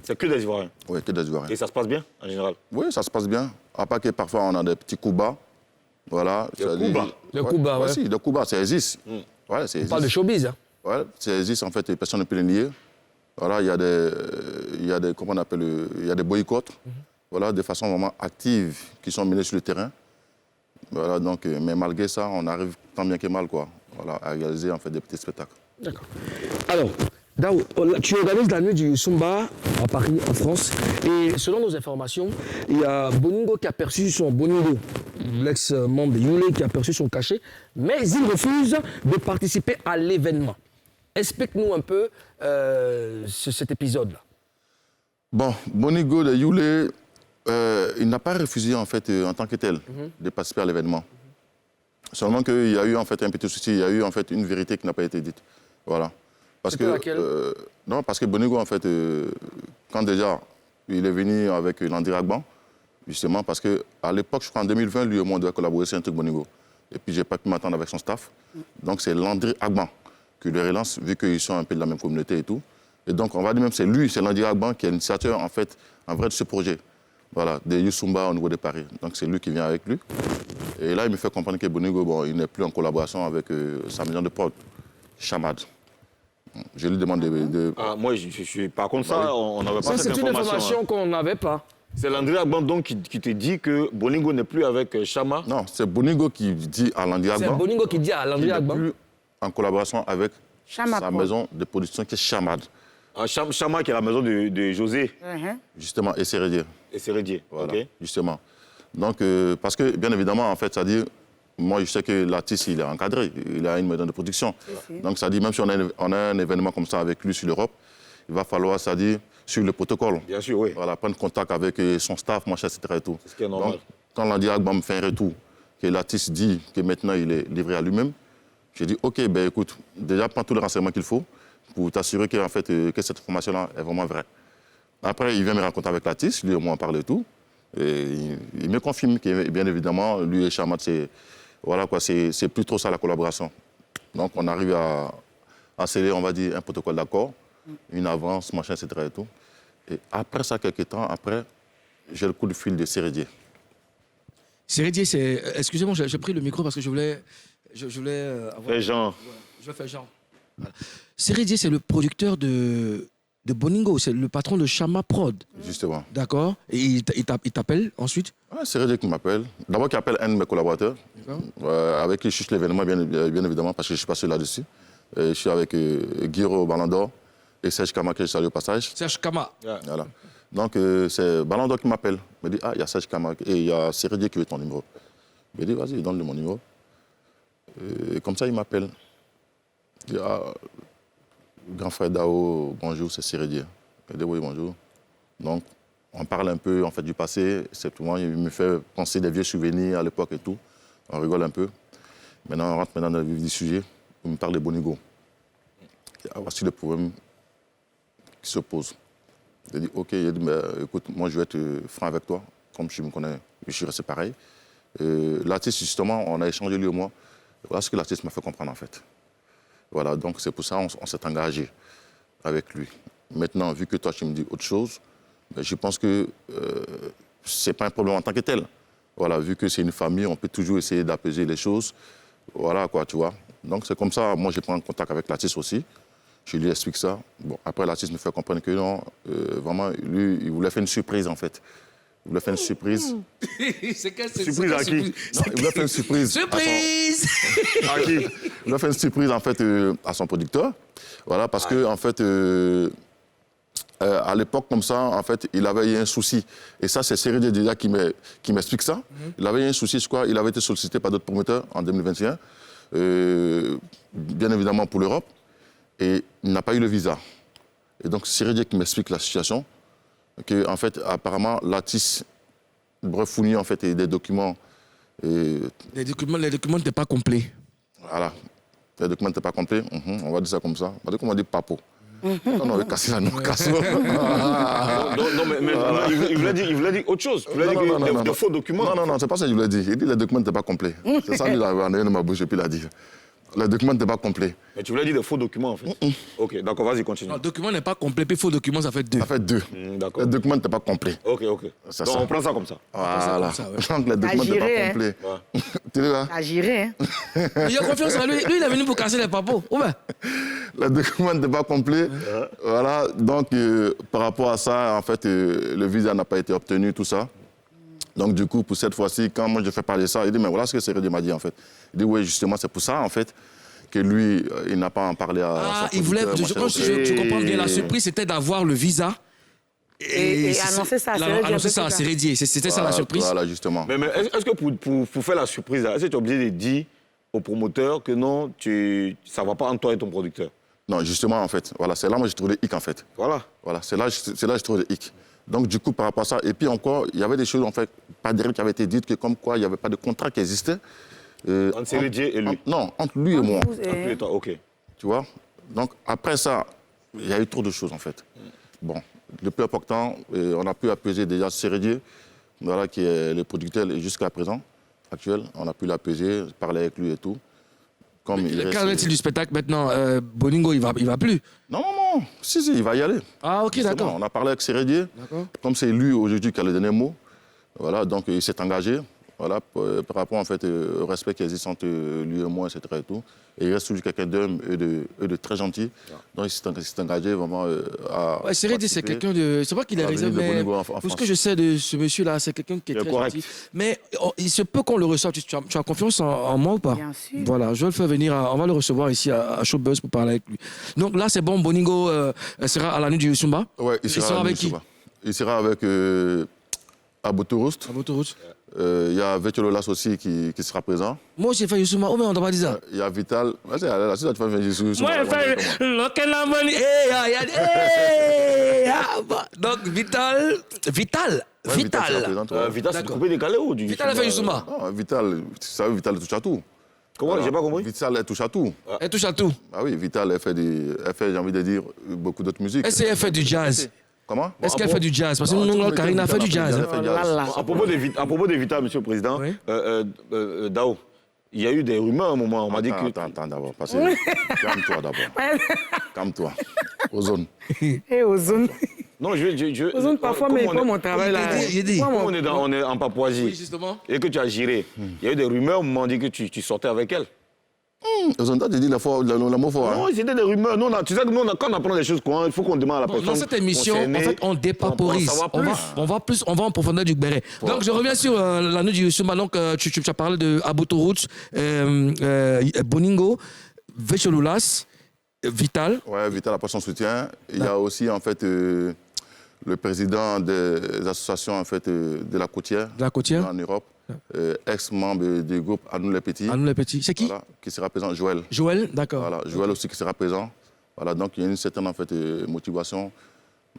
C'est que des ivoiriens. Oui, que des ivoiriens. Et ça se passe bien, en général? Oui, ça se passe bien. À part que parfois, on a des petits coups bas. Voilà. Des coups bas? Des coups bas, ouais. Si, des coups bas, ça existe. Ouais, ça On existe. parle de showbiz. Hein. Ouais, ça existe, en fait, les personnes ne peuvent le nier. Voilà, il y a des, comment on appelle, il y a des boycotts, voilà, de façon vraiment active, qui sont menés sur le terrain. Voilà, donc, mais malgré ça, on arrive tant bien que mal, quoi, voilà, à réaliser, en fait, des petits spectacles. D'accord. Alors, Dao, tu organises la nuit du Sumba à Paris, en France. Et selon nos informations, il y a Boningo qui a perçu son Boningo, l'ex-membre de Yule qui a perçu son cachet, mais il refuse de participer à l'événement. Explique-nous un peu cet épisode-là. Bon, Boningo de Yule, il n'a pas refusé, en fait, en tant que tel, de participer à l'événement. Seulement qu'il y a eu, en fait, un petit souci, il y a eu, en fait, une vérité qui n'a pas été dite. Voilà. Parce que, laquelle non, parce que Boningo, en fait, quand déjà il est venu avec Landry Agban, justement, parce qu'à l'époque, je crois en 2020, lui et moi, on doit collaborer sur un truc Boningo. Et puis, je n'ai pas pu m'attendre avec son staff. Donc, c'est Landry Agban qui le relance, vu qu'ils sont un peu de la même communauté et tout. Et donc, on va dire même, c'est lui, c'est Landry Agban qui est l'initiateur, en fait, en vrai, de ce projet. Voilà, de Youssumba au niveau de Paris. Donc, c'est lui qui vient avec lui. Et là, il me fait comprendre que Boningo, bon, il n'est plus en collaboration avec sa maison de prod, Chamad. Je lui demande de... Ah, moi, je suis... Par contre, ça, on n'avait pas Ça, cette c'est une information hein. qu'on n'avait pas. C'est Landry Agban donc qui te dit que Boningo n'est plus avec Chama. Non, c'est Boningo qui dit à Landry C'est Agban Boningo qui dit à qu'il Landry n'est Agban. plus en collaboration avec Chama sa Prod. maison de production qui est Chamad, Ah, Chama qui est la maison de José justement, et Sérédier. et Sérédier. Voilà, Ok. justement. Donc, parce que, bien évidemment, en fait, ça dit... Moi, je sais que l'artiste, il est encadré, il a une maison de production. Donc, ça dit, même si on a un événement comme ça avec lui sur l'Europe, il va falloir, ça dit, sur le protocole. Bien sûr, oui. Voilà, prendre contact avec son staff, machin, etc. Et tout. C'est ce qui est normal. Donc, quand Landry Agban me fait un retour, que l'artiste dit que maintenant il est livré à lui-même, j'ai dit, OK, ben écoute, déjà prends tous les renseignements qu'il faut pour t'assurer que, en fait, que cette information-là est vraiment vraie. Après, il vient me rencontrer avec l'artiste, lui et moi on parle et tout. Et il me confirme que, bien évidemment, lui et Chamat, voilà quoi, c'est plus trop ça la collaboration. Donc on arrive à sceller, on va dire, un protocole d'accord, une avance, machin, etc. Et tout. Et après ça, quelques temps après, j'ai le coup de fil de Sérédier. Sérédier, c'est... Excusez-moi, j'ai pris le micro parce que je voulais avoir... Fais genre. Voilà, je fais genre. Voilà. Sérédier, c'est le producteur de Boningo, c'est le patron de Chama Prod. Justement. D'accord. Et il t'appelle ensuite? Ouais, Sérédier qui m'appelle. D'abord, qui appelle un de mes collaborateurs, avec qui je cherche l'événement, bien évidemment, parce que je suis passé là-dessus. Et je suis avec Guiro Balandor et Serge Kama, que je salue au passage. Serge Kama. Voilà. Donc, c'est Balandor qui m'appelle. Il me dit, ah, il y a Serge Kama et il y a Sérédier qui veut ton numéro. Il me dit, vas-y, donne-lui mon numéro. Et comme ça, il m'appelle. Il dit, ah, grand frère Dao, bonjour, c'est Sérédier. Il dit, oui, bonjour. Donc, on parle un peu en fait, du passé. Simplement, il me fait penser des vieux souvenirs à l'époque et tout. On rigole un peu. Maintenant, on rentre dans le vif du sujet. Il me parle de Boningo. Ah, voici le problème qui se pose. Il dit, OK, il dit, mais, écoute, moi, je vais être franc avec toi. Comme tu me connais, je suis resté pareil. L'artiste, justement, on a échangé, lui et moi. Voilà ce que l'artiste m'a fait comprendre, en fait. Voilà, donc c'est pour ça qu'on s'est engagé. avec lui. Maintenant, vu que toi, tu me dis autre chose, ben, je pense que ce n'est pas un problème en tant que tel. Voilà, vu que c'est une famille, on peut toujours essayer d'apaiser les choses. Voilà, quoi, tu vois. Donc, c'est comme ça, moi, je prends contact avec l'artiste aussi. Je lui explique ça. Bon, après, l'artiste me fait comprendre que non, vraiment, lui, il voulait faire une surprise, en fait. Il voulait faire une surprise. C'est quelle Surprise à qui? Non, il voulait faire une surprise. Surprise! À qui? Il voulait faire une surprise, en fait, à son producteur. Voilà, parce que, en fait, à l'époque, comme ça, en fait, il avait eu un souci. Et ça, c'est Sérédié déjà qui m'explique ça. Il avait eu un souci, je crois. Il avait été sollicité par d'autres promoteurs en 2021, bien évidemment pour l'Europe. Et il n'a pas eu le visa. Et donc, Sérédié qui m'explique la situation. Que, en fait, apparemment, l'artiste devrait fournir, en fait, des documents. Les documents n'étaient pas complets. Voilà. Les documents n'étaient pas complets. On va dire ça comme ça. On va dire qu'on va dire papo. On aurait cassé la noix. Non, mais il voulait dire autre chose. Il voulait dire de faux documents. Non, c'est pas ça qu'il voulait dire. Il dit les documents n'étaient pas complets. C'est ça qu'il avait en de ma bouche et puis il a dit. Les documents n'étaient pas complets. Mais tu voulais dire de faux documents, en fait. Ok, d'accord, vas-y, continue. Le document n'est pas complet, puis faux document, ça fait 2. Ça fait 2. D'accord. Les documents n'étaient pas complets. Ok. C'est Donc, ça. on prend ça comme ça. Voilà. ça, ouais. Donc les documents n'étaient géré, pas hein. complets. Tu vois? Agirait, hein. Il a confiance en lui. Lui, il est venu pour casser les papos. Ouais. Les documents n'étaient pas complets. Voilà. Donc, par rapport à ça, en fait, le visa n'a pas été obtenu, tout ça. Donc, du coup, pour cette fois-ci, quand moi je fais parler de ça, il dit, mais voilà ce que Sérédié m'a dit, en fait. Il dit, oui, justement, c'est pour ça, en fait, que lui, il n'a pas en parlé à son Il voulait, producteur, je comprends bien, la surprise, c'était d'avoir le visa. Et annoncer ça à Sérédié. Annoncer ça à Sérédié. C'était ça la surprise. Voilà, justement. Mais est-ce que pour faire la surprise, est-ce que tu es obligé de dire au promoteur que non, ça ne va pas entre toi et ton producteur? Non, justement, en fait. Voilà, c'est là moi j'ai trouvé le hic, en fait. Voilà. Voilà, c'est là que j'ai trouvé le hic. Donc, du coup, par rapport à ça, et puis encore, il y avait des choses, en fait, pas derrière qui avaient été dites, que comme quoi il n'y avait pas de contrat qui existait. Entre Sérédié et lui? Non, entre lui et moi. Entre lui et toi, ok. Tu vois? Donc, après ça, il y a eu trop de choses, en fait. Bon, le plus important, on a pu apaiser déjà Sérédié, voilà, qui est le producteur jusqu'à présent, actuel. On a pu l'apaiser, parler avec lui et tout. Comme Qu'en est-il du spectacle maintenant? Boningo, il va plus. Non. Si, il va y aller. Ah, ok, Justement, d'accord. on a parlé avec Sérédié. D'accord. Comme c'est lui aujourd'hui qui a le dernier mot, voilà, donc il s'est engagé. Voilà, par rapport en fait, au respect qui existe entre lui et moi, etc. Et, tout. Et il reste toujours quelqu'un d'homme et de très gentil. Donc il s'est engagé vraiment à. Ouais, Sérédié, c'est quelqu'un de. C'est pas qu'il est réservé, mais tout ce que je sais de ce monsieur-là, c'est quelqu'un qui est très correct. gentil. Mais il se peut qu'on le reçoive. Tu as confiance en moi ou pas? Bien sûr. Voilà, je vais le faire venir. On va le recevoir ici à Showbuzz pour parler avec lui. Donc là, c'est bon, Boningo sera à la nuit du Sumba. Ouais, il sera avec qui? Il sera avec Abotoroust. À votre route. Il y a Vetchololas aussi qui sera présent. Moi aussi, j'ai fait Youssouma. Oh, mais on t'a pas dit ça. Il y a Vital. Vas-y, là, si tu vas faire Youssouma. Moi, j'ai fait donc, Vital. Vital sera présent, ouais. Vital, c'est coupé décalé ou du... Vital a fait Youssouma. Non, Vital, tu sais, Vital touche à tout. Comment? Voilà. J'ai pas compris. Vital, elle touche à tout. Elle touche à tout. Ah oui, Vital, elle fait, j'ai envie de dire, beaucoup d'autres musiques. Est-ce qu'elle fait du jazz? Comment? Est-ce qu'elle fait du jazz? Parce que nous, Karine a fait du jazz. Elle fait jazz. À propos de Vital, Monsieur le Président, Oui. Dao, il y a eu des rumeurs à un moment. On m'a dit que... Attends d'abord, parce que... Calme-toi d'abord. Calme-toi. Ozone. Et Ozone. Non, Ozone, parfois, mais pas mon travail là. Il dit. Comme on est en Papouasie Oui, justement. et que tu as géré, il y a eu des rumeurs, on m'a dit que tu sortais avec elle. Ozone, toi, tu dis le mot fort. Non, Hein? c'était des rumeurs. Non, tu sais que nous, quand on apprend des choses, il faut qu'on demande à la personne. Dans cette émission, concernée, en fait, on dépaporise. on va On va en profondeur du béret. Donc, je reviens sur la nuit du Sumba. Donc, tu as parlé de Abotorout, Boningo, Vetchololas, Vital. Ouais, Vital apporte son soutien. Il y a aussi, en fait, le président des associations, en fait, de la côtière. De la côtière. En Europe. Ex-membre du groupe À nous les petits. À nous les petits. C'est qui? Voilà, qui sera présent, Joël. Joël, d'accord. Voilà, Joël aussi qui sera présent. Voilà, donc il y a une certaine en fait, motivation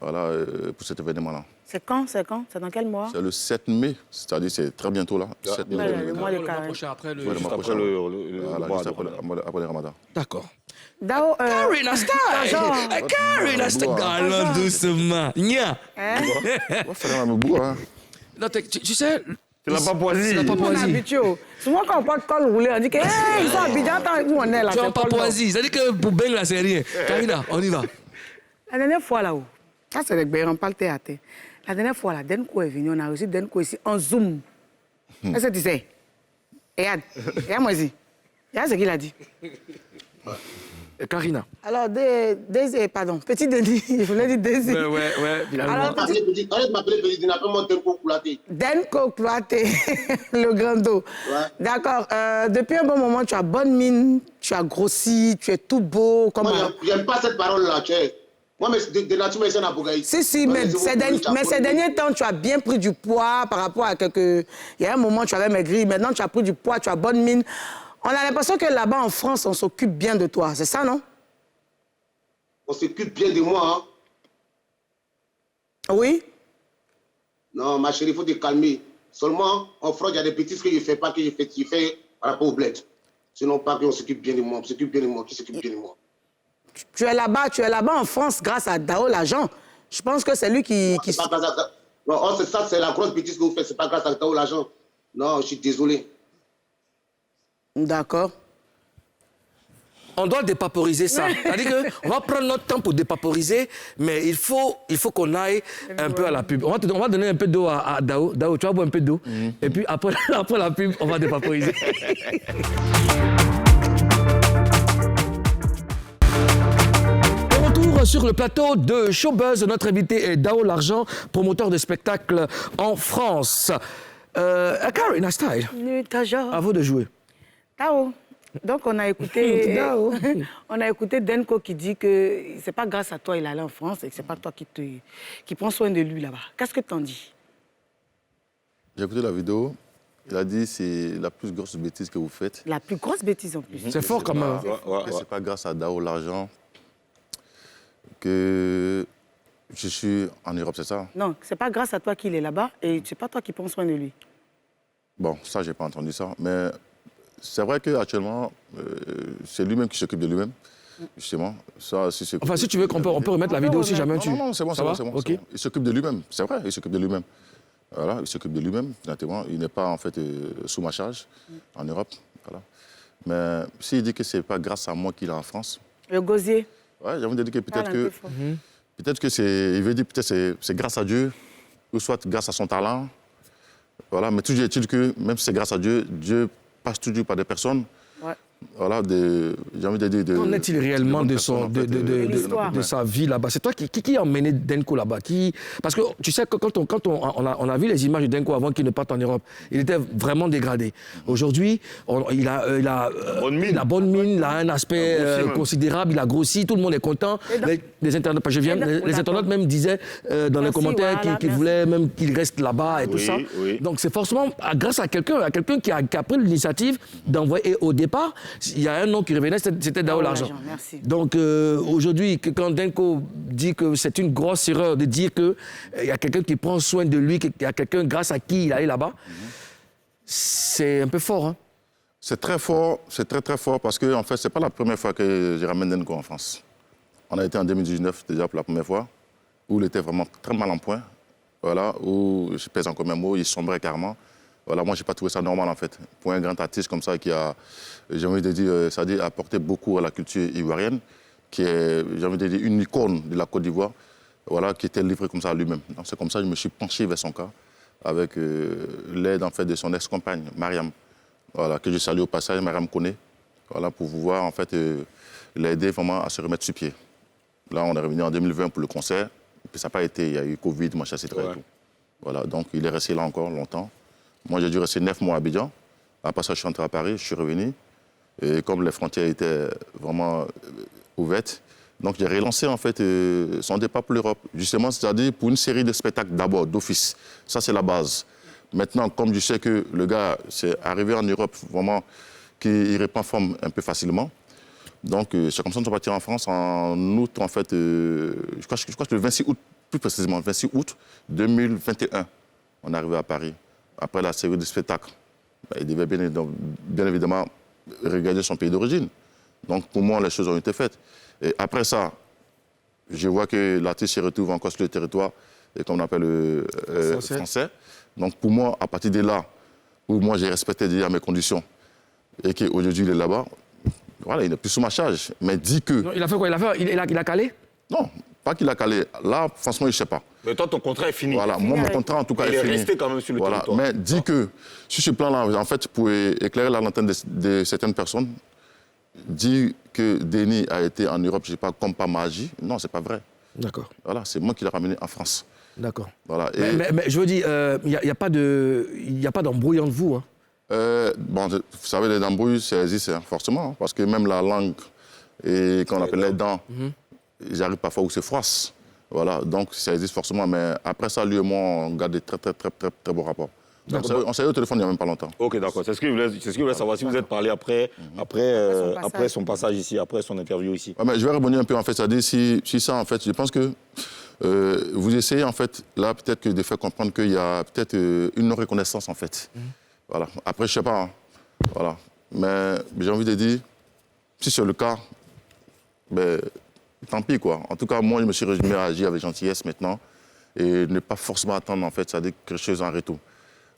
voilà, pour cet événement-là. C'est quand? C'est dans quel mois? C'est le 7 mai, c'est-à-dire c'est très bientôt là. 7 mai, le mois de Carême. Après le... Ouais, le juste mois après prochain. le... Après le ramadan. D'accord. Dao, Karina style! Karina style! Garde doucement. Nya! On va faire un bout, hein. Non, tu sais... C'est la Papouasie. C'est la on est Papouasie. habitué. Souvent, quand on parle de col roulé, on dit que hey, ils sont à Abidjan, tant où on est là. Tu es en c'est Col Nord. Papouasie. C'est-à-dire que pour Beng, là, c'est rien. Karina, on y va. La dernière fois, là-haut, ça c'est le Béran, pas le théâtre. La dernière fois, là, Denko est venu, on a reçu Denko ici en Zoom. Est-ce que tu sais? Regarde-moi ici. Regarde ce qu'il a dit. Karina. Alors, pardon, petit Denis, je voulais dire Daisy. Ouais. Alors, Arrête de m'appeler petit, appelle-moi Denko Koulaté. Denko Koulaté, le grand dos. Ouais. D'accord, depuis un bon moment, tu as bonne mine, tu as grossi, tu es tout beau. Comment... Moi, j'aime pas cette parole-là, tu sais. Moi, mais de nature, mais c'est un Abogaï. Si, mais ces derniers temps, tu as bien pris du poids par rapport à quelques... Il y a un moment, tu avais maigri, maintenant, tu as pris du poids, tu as bonne mine. On a l'impression que là-bas, en France, on s'occupe bien de toi. C'est ça, non? On s'occupe bien de moi, hein. Oui? Non, ma chérie, il faut te calmer. Seulement, en France, il y a des petits que je ne fais pas, que je fais par rapport au bled. Sinon, pas qu'on s'occupe bien de moi. On s'occupe bien de moi. Qui s'occupe bien de moi? Tu es là-bas en France grâce à Dao l'argent. Je pense que c'est lui qui... Non, pas grâce à ça. Non, ça, c'est la grosse bêtise que vous faites. C'est pas grâce à Dao l'argent. Non, je suis désolé. D'accord. On doit dépaporiser ça. C'est-à-dire qu'on va prendre notre temps pour dépaporiser, mais il faut qu'on aille un peu à la pub. On va donner un peu d'eau à Dao. Dao, tu vas boire un peu d'eau. Et puis après la pub, on va dépaporiser. Retour sur le plateau de Showbuzz. Notre invité est Dao l'argent, promoteur de spectacles en France. Karina Style, à vous de jouer. Dao. Donc, on a écouté Denko qui dit que c'est pas grâce à toi qu'il est allé en France et que c'est pas toi qui prends soin de lui là-bas. Qu'est-ce que tu en dis? J'ai écouté la vidéo. Il a dit c'est la plus grosse bêtise que vous faites. La plus grosse bêtise en plus. C'est fort quand même. C'est pas grâce à Dao l'argent que je suis en Europe, c'est ça? Non, c'est pas grâce à toi qu'il est là-bas et c'est pas toi qui prends soin de lui. Bon, ça, j'ai pas entendu ça. Mais c'est vrai qu'actuellement, c'est lui-même qui s'occupe de lui-même, justement. Ça, Enfin, si tu veux, on peut remettre la vidéo si jamais tu... Non, c'est bon, c'est bon. Ok. Il s'occupe de lui-même, c'est vrai, il s'occupe de lui-même. Voilà, il s'occupe de lui-même, finalement. Il n'est pas, en fait, sous ma charge en Europe. Voilà. Mais s'il dit que c'est pas grâce à moi qu'il est en France... Le gosier. Ouais, j'ai envie de dire que peut-être que c'est... Il veut dire peut-être c'est grâce à Dieu, ou soit grâce à son talent. Voilà, mais toujours est-il que, même si c'est grâce à Dieu, Dieu passe toujours par des personnes. Ouais. Voilà, j'ai envie de dire... Qu'en est-il réellement de sa vie là-bas? C'est toi qui a emmené Denko là-bas? Parce que tu sais que quand on a vu les images de Denko avant qu'il ne parte en Europe, il était vraiment dégradé. Aujourd'hui, il a bonne mine, il a un aspect considérable, il a grossi, tout le monde est content. Les internautes même disaient dans les commentaires qu'ils voulaient même qu'il reste là-bas et tout ça. Oui. Donc c'est forcément grâce à quelqu'un qui a pris l'initiative d'envoyer au départ. Il y a un nom qui revenait, c'était Dao l'argent. Donc aujourd'hui, quand Denko dit que c'est une grosse erreur de dire qu'il y a quelqu'un qui prend soin de lui, qu'il y a quelqu'un grâce à qui il est allé là-bas, c'est un peu fort. Hein? C'est très fort, c'est très très fort parce que en fait, c'est pas la première fois que je ramène Denko en France. On a été en 2019 déjà pour la première fois, où il était vraiment très mal en point, voilà, où je pèse encore mes mots, il sombrait carrément. Voilà, moi, je n'ai pas trouvé ça normal, en fait. Pour un grand artiste comme ça qui a, j'ai envie de dire, c'est-à-dire apporté beaucoup à la culture ivoirienne, qui est, j'ai envie de dire, une icône de la Côte d'Ivoire, voilà, qui était livré comme ça à lui-même. Donc, c'est comme ça que je me suis penché vers son cas, avec l'aide, en fait, de son ex-compagne, Mariam, voilà, que je salue au passage, Mariam connaît, voilà, pour pouvoir, en fait, l'aider vraiment à se remettre sur pied. Là, on est revenu en 2020 pour le concert, et puis ça n'a pas été, il y a eu Covid, machin, etc. Et tout. Voilà, donc il est resté là encore longtemps. Moi, j'ai dû rester 9 mois à Abidjan. Après ça, je suis rentré à Paris, je suis revenu. Et comme les frontières étaient vraiment ouvertes, donc j'ai relancé en fait son départ pour l'Europe. Justement, c'est-à-dire pour une série de spectacles d'abord, d'office. Ça, c'est la base. Maintenant, comme je sais que le gars, c'est arrivé en Europe vraiment, qu'il reprend forme un peu facilement. Donc, c'est comme ça qu'on est parti en France en août, en fait, je crois que le 26 août, plus précisément, le 26 août 2021, on est arrivé à Paris. Après la série de spectacles, il devait bien évidemment regarder son pays d'origine. Donc pour moi, les choses ont été faites. Et après ça, je vois que l'artiste se retrouve encore sur le territoire, et comme on appelle français. Donc pour moi, à partir de là, où moi j'ai respecté déjà mes conditions, et qu'aujourd'hui il est là-bas, voilà, il n'est plus sous ma charge. Mais dit que... Non, il a fait quoi? Il a calé? Non, Pas qu'il a calé. Là, franchement, je ne sais pas. Mais toi, ton contrat est fini. Voilà, moi, mon contrat, en tout cas, est fini. Il est resté quand même sur le territoire. Mais dis que, sur ce plan-là, en fait, pour éclairer la lanterne de certaines personnes, dit que Denis a été en Europe, je ne sais pas, comme par magie. Non, ce n'est pas vrai. D'accord. Voilà, c'est moi qui l'ai ramené en France. D'accord. Voilà. Mais je veux dire, il n'y a pas d'embrouille entre vous. Hein. Bon, vous savez, les embrouilles, ça existe forcément, hein, parce que même la langue, et qu'on appelle les dents, j'arrive parfois où c'est froisse. Voilà, donc ça existe forcément. Mais après ça, lui et moi, on garde des très beaux rapports. Donc, on s'est eu au téléphone il n'y a même pas longtemps. Ok, d'accord. C'est ce que je voulais savoir. Si vous êtes parlé après son passage ici, après son interview ici. Ouais, mais je vais rebondir un peu, en fait. C'est-à-dire, si ça, en fait, je pense que vous essayez, en fait, là, peut-être de faire comprendre qu'il y a peut-être une non-reconnaissance, en fait. Voilà. Après, je ne sais pas. Hein. Voilà. Mais j'ai envie de dire, si c'est le cas, ben, tant pis, quoi. En tout cas, moi, je me suis résumé à agir avec gentillesse maintenant et ne pas forcément attendre, en fait, ça dit quelque chose en retour.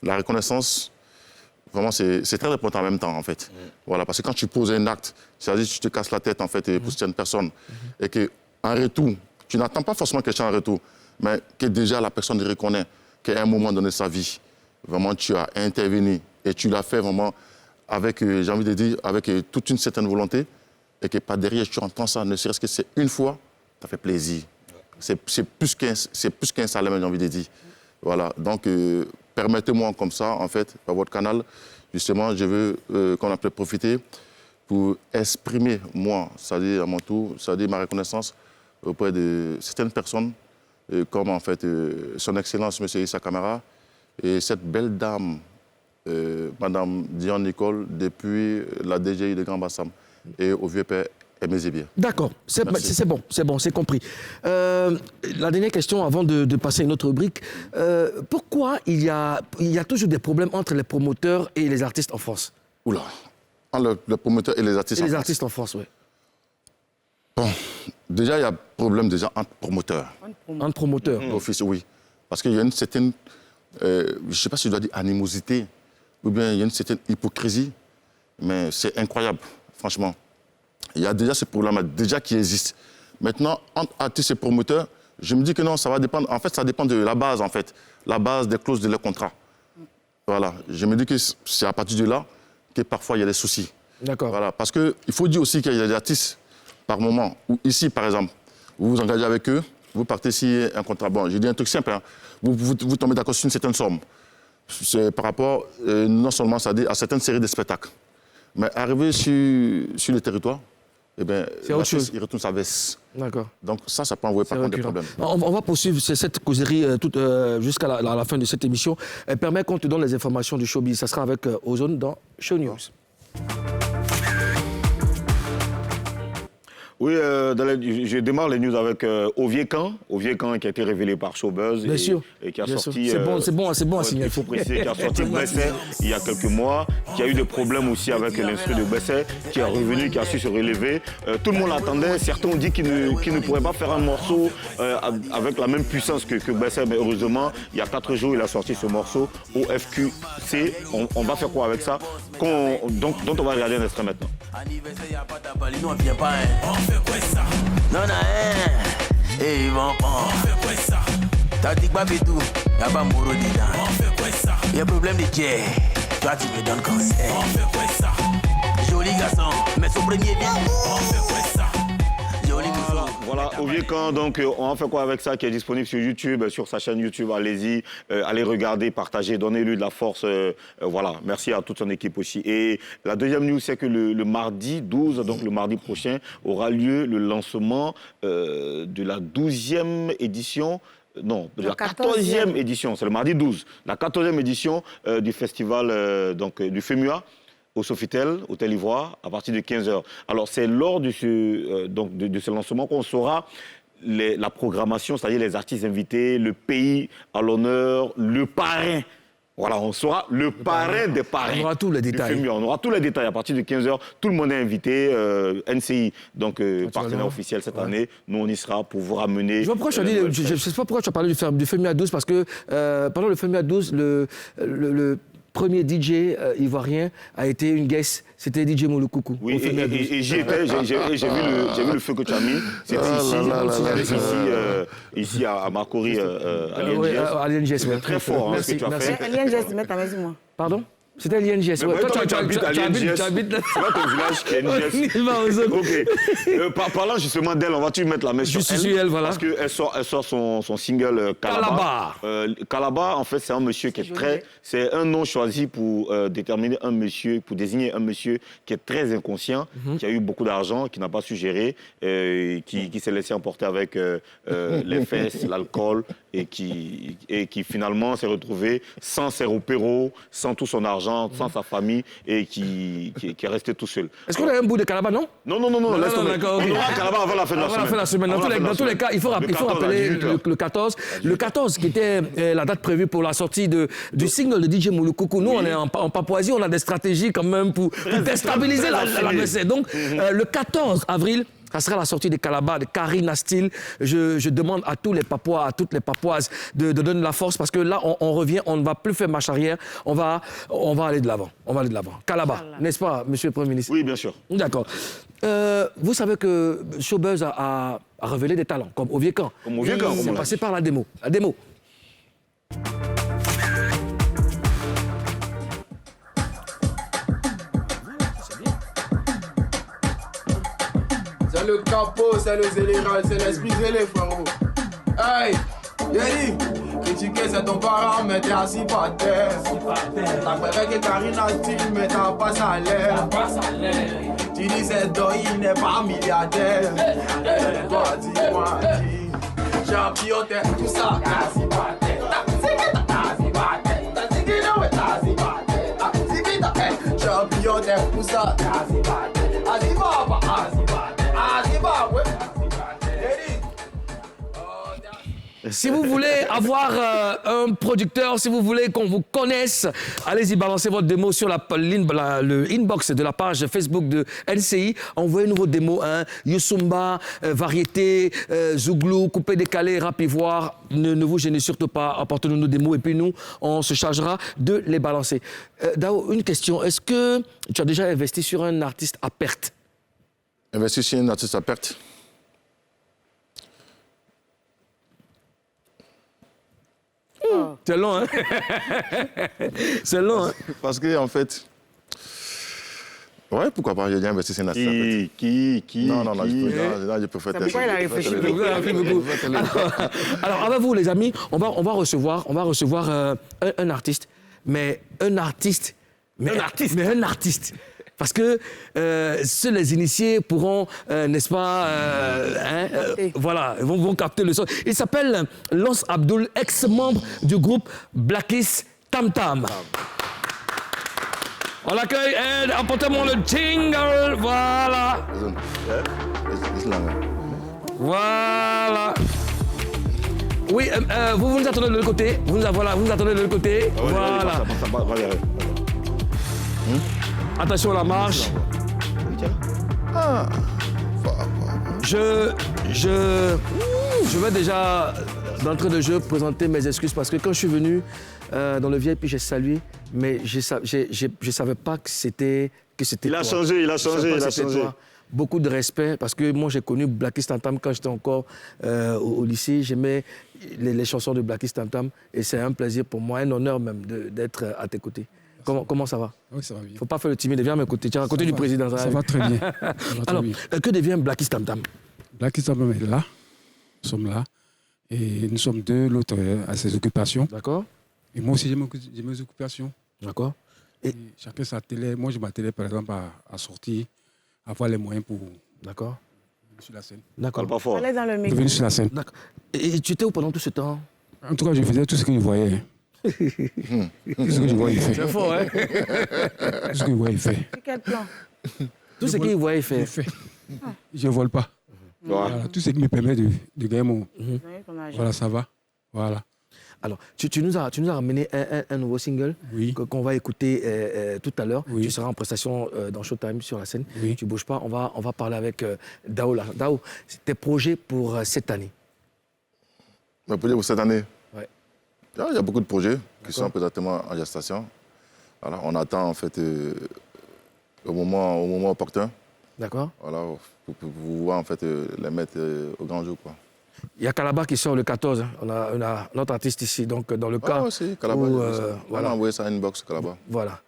La reconnaissance, vraiment, c'est très important en même temps, en fait. Voilà, parce que quand tu poses un acte, c'est-à-dire que tu te casses la tête, en fait, pour certaines personnes, et qu'en retour, tu n'attends pas forcément quelque chose en retour, mais que déjà la personne reconnaît qu'à un moment donné de sa vie, vraiment, tu as intervenu et tu l'as fait vraiment avec, j'ai envie de dire, avec toute une certaine volonté, et que par derrière, tu entends ça, ne serait-ce que c'est une fois, ça fait plaisir. C'est plus qu'un salaire, j'ai envie de dire. Voilà, donc permettez-moi comme ça, en fait, par votre canal, justement, je veux qu'on en puisse profiter pour exprimer, moi, c'est-à-dire à mon tour, c'est-à-dire ma reconnaissance auprès de certaines personnes, comme en fait son Excellence, M. Issa Camara, et cette belle dame, Mme Diane Nicole, depuis la DGI de Grand Bassam, et au vieux père Aimé Zébir. D'accord, c'est bon, c'est compris. La dernière question avant de passer à une autre rubrique. Pourquoi il y a toujours des problèmes entre les promoteurs et les artistes en France? Oula, entre les promoteurs et les artistes en France. Les artistes en France, oui. Bon, déjà, il y a problème déjà entre promoteurs. Entre promoteurs. D'office, oui. Parce qu'il y a une certaine, je ne sais pas si je dois dire animosité, ou bien il y a une certaine hypocrisie, mais c'est incroyable, franchement. Il y a déjà ce problème déjà qui existe. Maintenant, entre artistes et promoteurs, je me dis que non, ça va dépendre. En fait, ça dépend de la base, en fait. La base des clauses de leur contrat. Voilà. Je me dis que c'est à partir de là que parfois il y a des soucis. D'accord. Voilà. Parce qu'il faut dire aussi qu'il y a des artistes, par moment, ou ici, par exemple, vous vous engagez avec eux, vous partez signer un contrat. Bon, j'ai dit un truc simple. Hein. Vous tombez d'accord sur une certaine somme. C'est par rapport, non seulement à certaines séries de spectacles. Mais arrivé sur le territoire, eh bien, il retourne sa veste. D'accord. Donc ça peut envoyer par contre des problèmes. On va poursuivre cette causerie jusqu'à la fin de cette émission. Elle permet qu'on te donne les informations du showbiz. Ça sera avec Ozone dans Show News. Oui, je démarre les news avec Ovie Khan qui a été révélé par Showbuzz et qui a sorti... C'est bon à signaler. Il faut préciser, qui a sorti Besset il y a quelques mois, qui a eu des problèmes aussi avec l'instru de Besset, qui est revenu, qui a su se relever. Tout le monde l'attendait. Certains ont dit qu'il ne pourrait pas faire un morceau avec la même puissance que Besset, mais heureusement, il y a 4 jours, il a sorti ce morceau au FQC. On va faire quoi avec ça dont on va regarder un extrait maintenant. Non, et ils vont on fait quoi ça? T'as dit pas tout, y'a pas Moro dedans. Y'a problème de Dieu, toi tu me donnes conseil. On fait quoi ça? Joli garçon, mais son premier bien. On fait quoi ça? Joli garçon. Voilà, Ovie Khan, donc on en fait quoi avec ça, qui est disponible sur YouTube, sur sa chaîne YouTube, allez-y, allez regarder, partagez, donnez-lui de la force, voilà, merci à toute son équipe aussi. Et la deuxième news, c'est que le mardi 12, donc le mardi prochain, aura lieu le lancement de la 12e édition, non, de la 14e édition, c'est le mardi 12, la 14e édition du festival du FEMUA, au Sofitel, Hôtel Ivoire, à partir de 15h. Alors, c'est lors de ce lancement qu'on saura la programmation, c'est-à-dire les artistes invités, le pays à l'honneur, le parrain. Voilà, on saura le parrain des parrains. On aura tous les détails. On aura tous les détails à partir de 15h. Tout le monde est invité. NCI, donc partenaire officiel cette année. Nous, on y sera pour vous ramener. Je ne sais pas pourquoi tu as parlé du FEMUA 12, parce que pendant le FEMUA 12, premier DJ ivoirien a été une guest, c'était DJ Mouloukoukou. Oui, et j'y étais, j'ai vu le feu que tu as mis. C'était ici à Makori, à l'INGS. Très fort, merci, ce que tu as fait. l'INGS, mets ta main sur moi. Pardon? C'était l'INGS. Ouais, toi, tu habites à l'INGS. C'est pas ton village qui est l'INGS. Ok. Parlant justement d'elle, on va-tu mettre la main sur elle, voilà. Parce qu'elle sort son single Calabar. Calabar, en fait, c'est un monsieur qui est très... C'est un nom choisi pour déterminer un monsieur, pour désigner un monsieur qui est très inconscient, qui a eu beaucoup d'argent, qui n'a pas su gérer, qui s'est laissé emporter avec les fesses, l'alcool, et qui finalement s'est retrouvé sans ses repéros, sans tout son argent, sans sa famille, et qui est resté tout seul. Est-ce qu'on a un bout de Calabar, non? Non, laisse tomber. On aura Calabar avant la fin de la semaine. Dans tous les cas, il faut rappeler le 14. Le 14, qui était la date prévue pour la sortie du single de DJ Mouloukoukou. Nous, on est en Papouasie, on a des stratégies quand même pour déstabiliser l'adversaire. Donc, le 14 avril, ça sera la sortie des Calabar, de Karina Steele. Je demande à tous les Papouas, à toutes les Papouases de donner la force parce que là, on revient, on ne va plus faire marche arrière. On va aller de l'avant. Calabar, n'est-ce pas, monsieur le Premier ministre? Oui, bien sûr. D'accord. Vous savez que Showbuzz a révélé des talents, comme Ovie Khan. C'est passé par la démo. C'est le capot, c'est le général, c'est l'esprit zélé, frérot. Hey, Yéli, critiquer c'est ton parent, mais t'es assis par terre. T'as préféré que Karina Steele, mais t'as pas salaire. Tu dis c'est Doi, il n'est pas milliardaire. Toi, dis-moi, dis. Champion, t'es tout ça, t'as assis par terre. Champion, t'es tout ça, t'as assis par terre. Si vous voulez avoir un producteur, si vous voulez qu'on vous connaisse, allez-y, balancez votre démo sur le inbox de la page Facebook de NCI. Envoyez-nous vos démos, Youssoumba, variété, Zouglou, coupé décalé, rap ivoire. Ne vous gênez surtout pas, apportez-nous nos démos et puis nous, on se chargera de les balancer. Dao, une question. Est-ce que tu as déjà investi sur un artiste à perte? Investi sur un artiste à perte? C'est long, hein? C'est long, hein? Parce que, en fait... Ouais, pourquoi pas, j'ai déjà investi sur un artiste à perte. Qui Non, je préfère... C'est pourquoi il a réfléchi. Alors, avec vous, les amis, on va recevoir un artiste, mais un artiste. Parce que seuls les initiés pourront, n'est-ce pas, voilà, vont capter le son. Il s'appelle Lance Abdul, ex-membre du groupe Blackis Tam Tam. On l'accueille et apportez-moi le jingle, voilà. Voilà. Oui, vous nous attendez de l'autre côté. Vous nous attendez de l'autre côté. Voilà. Attention à la marche. Je vais déjà, d'entrée de jeu, présenter mes excuses parce que quand je suis venu dans le VIP, j'ai salué, mais je savais pas que c'était Il a changé. Toi. Beaucoup de respect parce que moi j'ai connu Blackis Tam Tam quand j'étais encore au lycée. J'aimais les chansons de Blackis Tam Tam et c'est un plaisir pour moi, un honneur même d'être à tes côtés. Comment ça va? Oui, ça va bien. Faut pas faire le timide, viens à mes côtés. Tiens, à côté du président. Ça va très bien. Alors, que devient Blackis Tam Tam? Blackis Tam Tam est là. Nous sommes là. Et nous sommes deux, l'autre à ses occupations. D'accord. Et moi aussi, j'ai mes occupations. D'accord. Et chacun sa télé. Moi, j'ai ma télé, par exemple, à sortir, à avoir les moyens pour... D'accord. Venir sur la scène. D'accord. Pas fort. Allez dans le micro. Venir sur la scène. D'accord. Et tu étais où pendant tout ce temps? En tout cas, je faisais tout ce que je voyais. Tout ce que je vois, il fait. C'est fort, hein? Tout ce que je vois, il fait. Quel plan? Tout ce qu'il voit, il fait. Je ne vole pas. Voilà. Tout ce qui me permet de gagner mon... Voilà, ça va. Voilà. Alors, tu nous as ramené un nouveau single qu'on va écouter tout à l'heure. Oui. Tu seras en prestation dans Showtime sur la scène. Oui. Tu ne bouges pas. On va parler avec Dao là. Dao, tes projets pour cette année? Mes projets pour cette année? Ouais. Il y a beaucoup de projets qui sont présentement en gestation. Voilà, on attend en fait au moment opportun. D'accord. Voilà, pour pouvoir en fait les mettre au grand jour, quoi. Il y a Calabar qui sort le 14. On a notre artiste ici, donc dans le cas. Ah, aussi, Calabar. Voilà. On a envoyé ça à une box, Calabar. Voilà.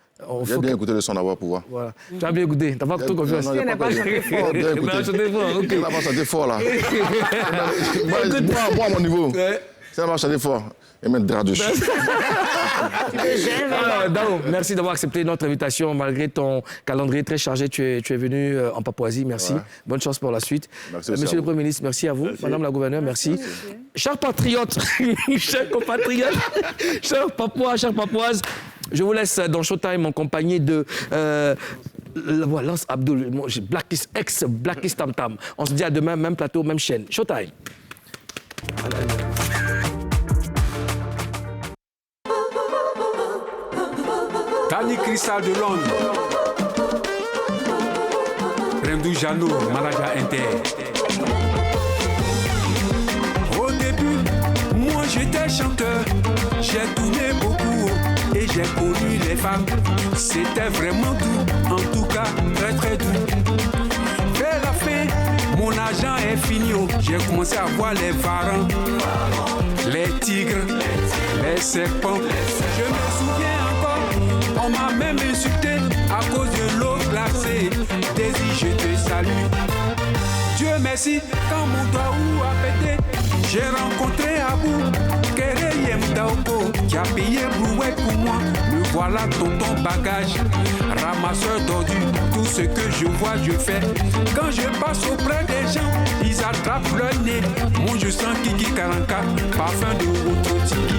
J'ai bien écouté le son d'abord pour voir. Voilà. Tu as bien écouté, tu n'as pas trop confiance. Il n'a pas chanté fort. Bien écouté. Il n'a chanté fort, ok. Il n'a pas chanté fort, là. moi, à mon niveau, ça n'a pas chanté fort. Et mettre drap dessus. Dao, merci d'avoir accepté notre invitation malgré ton calendrier très chargé. Tu es venu en Papouasie, merci. Ouais. Bonne chance pour la suite. Monsieur le Premier ministre, merci à vous. Merci. Madame la gouverneure, merci. Chers patriotes, chers compatriotes, chers Papouas, chères Papouaises, je vous laisse dans Showtime en compagnie de Lance Abdul, Blacklist, ex-Blacklist Tam Tam. On se dit à demain, même plateau, même chaîne. Showtime. Dani Cristal de Londres, Rendou Jano, manager Inter. Au début, moi j'étais chanteur, j'ai tourné beaucoup et j'ai connu les femmes. C'était vraiment doux, en tout cas très très doux. Vers la fin, mon argent est fini, j'ai commencé à voir les varans, les tigres, les serpents. Je me souviens encore, on m'a même insulté à cause de l'eau glacée. Désir, je te salue. Dieu merci, quand mon doigt a pété, j'ai rencontré Abou, Kereyem Daoko, qui a payé brouette pour moi. Me voilà tonton bagage, ramasseur d'ordures, tout ce que je vois, je fais. Quand je passe auprès des gens, ils attrapent leur nez. Moi je sens Kiki Karanka, parfum de Wotro Tiki.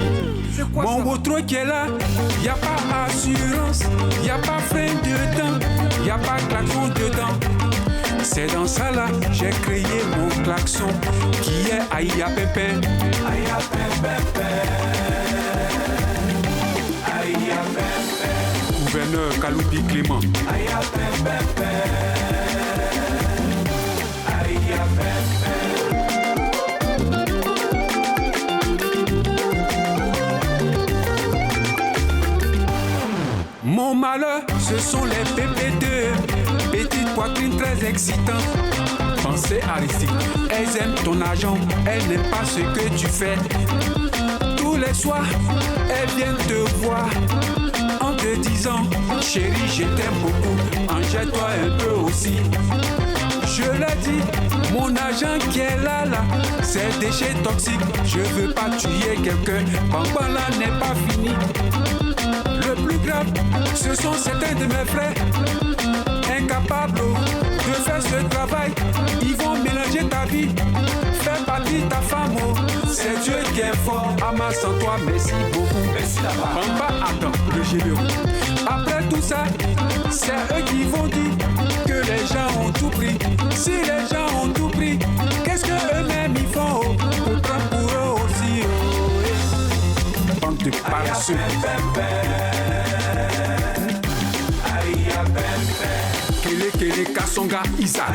Mon Wotro qui est là, y a pas assurance, y a pas frein dedans, y a pas klaxon dedans. C'est dans ça là, j'ai créé mon klaxon qui est Aïa Pépé. Aïa Pépé. Aïa Pépé. Gouverneur Kaloubi Clément. Aïa Pépé. Aïa Pépé. Mon malheur, ce sont les PP2. Petite poitrine très excitante. Pensez Aristide, elles aiment ton argent, elles n'aiment pas ce que tu fais. Tous les soirs, elles viennent te voir en te disant, chérie, je t'aime beaucoup, enjette-toi un peu aussi. Je leur dis, mon argent qui est là, c'est déchets toxiques. Je veux pas tuer quelqu'un, Bamban là n'est pas fini. Le plus grave, ce sont certains de mes frères incapables de faire ce travail. Ils vont mélanger ta vie, faire partie ta femme. C'est Dieu qui est fort. Amas sans toi, merci beaucoup. Merci là-bas. Bamba attend le généreux. Après tout ça, c'est eux qui vont dire que les gens ont tout pris. Si les gens ont tout pris, qu'est-ce que eux-mêmes ils font pour prendre pour eux aussi? Bande de paresseux. Kele Kasonga Isa.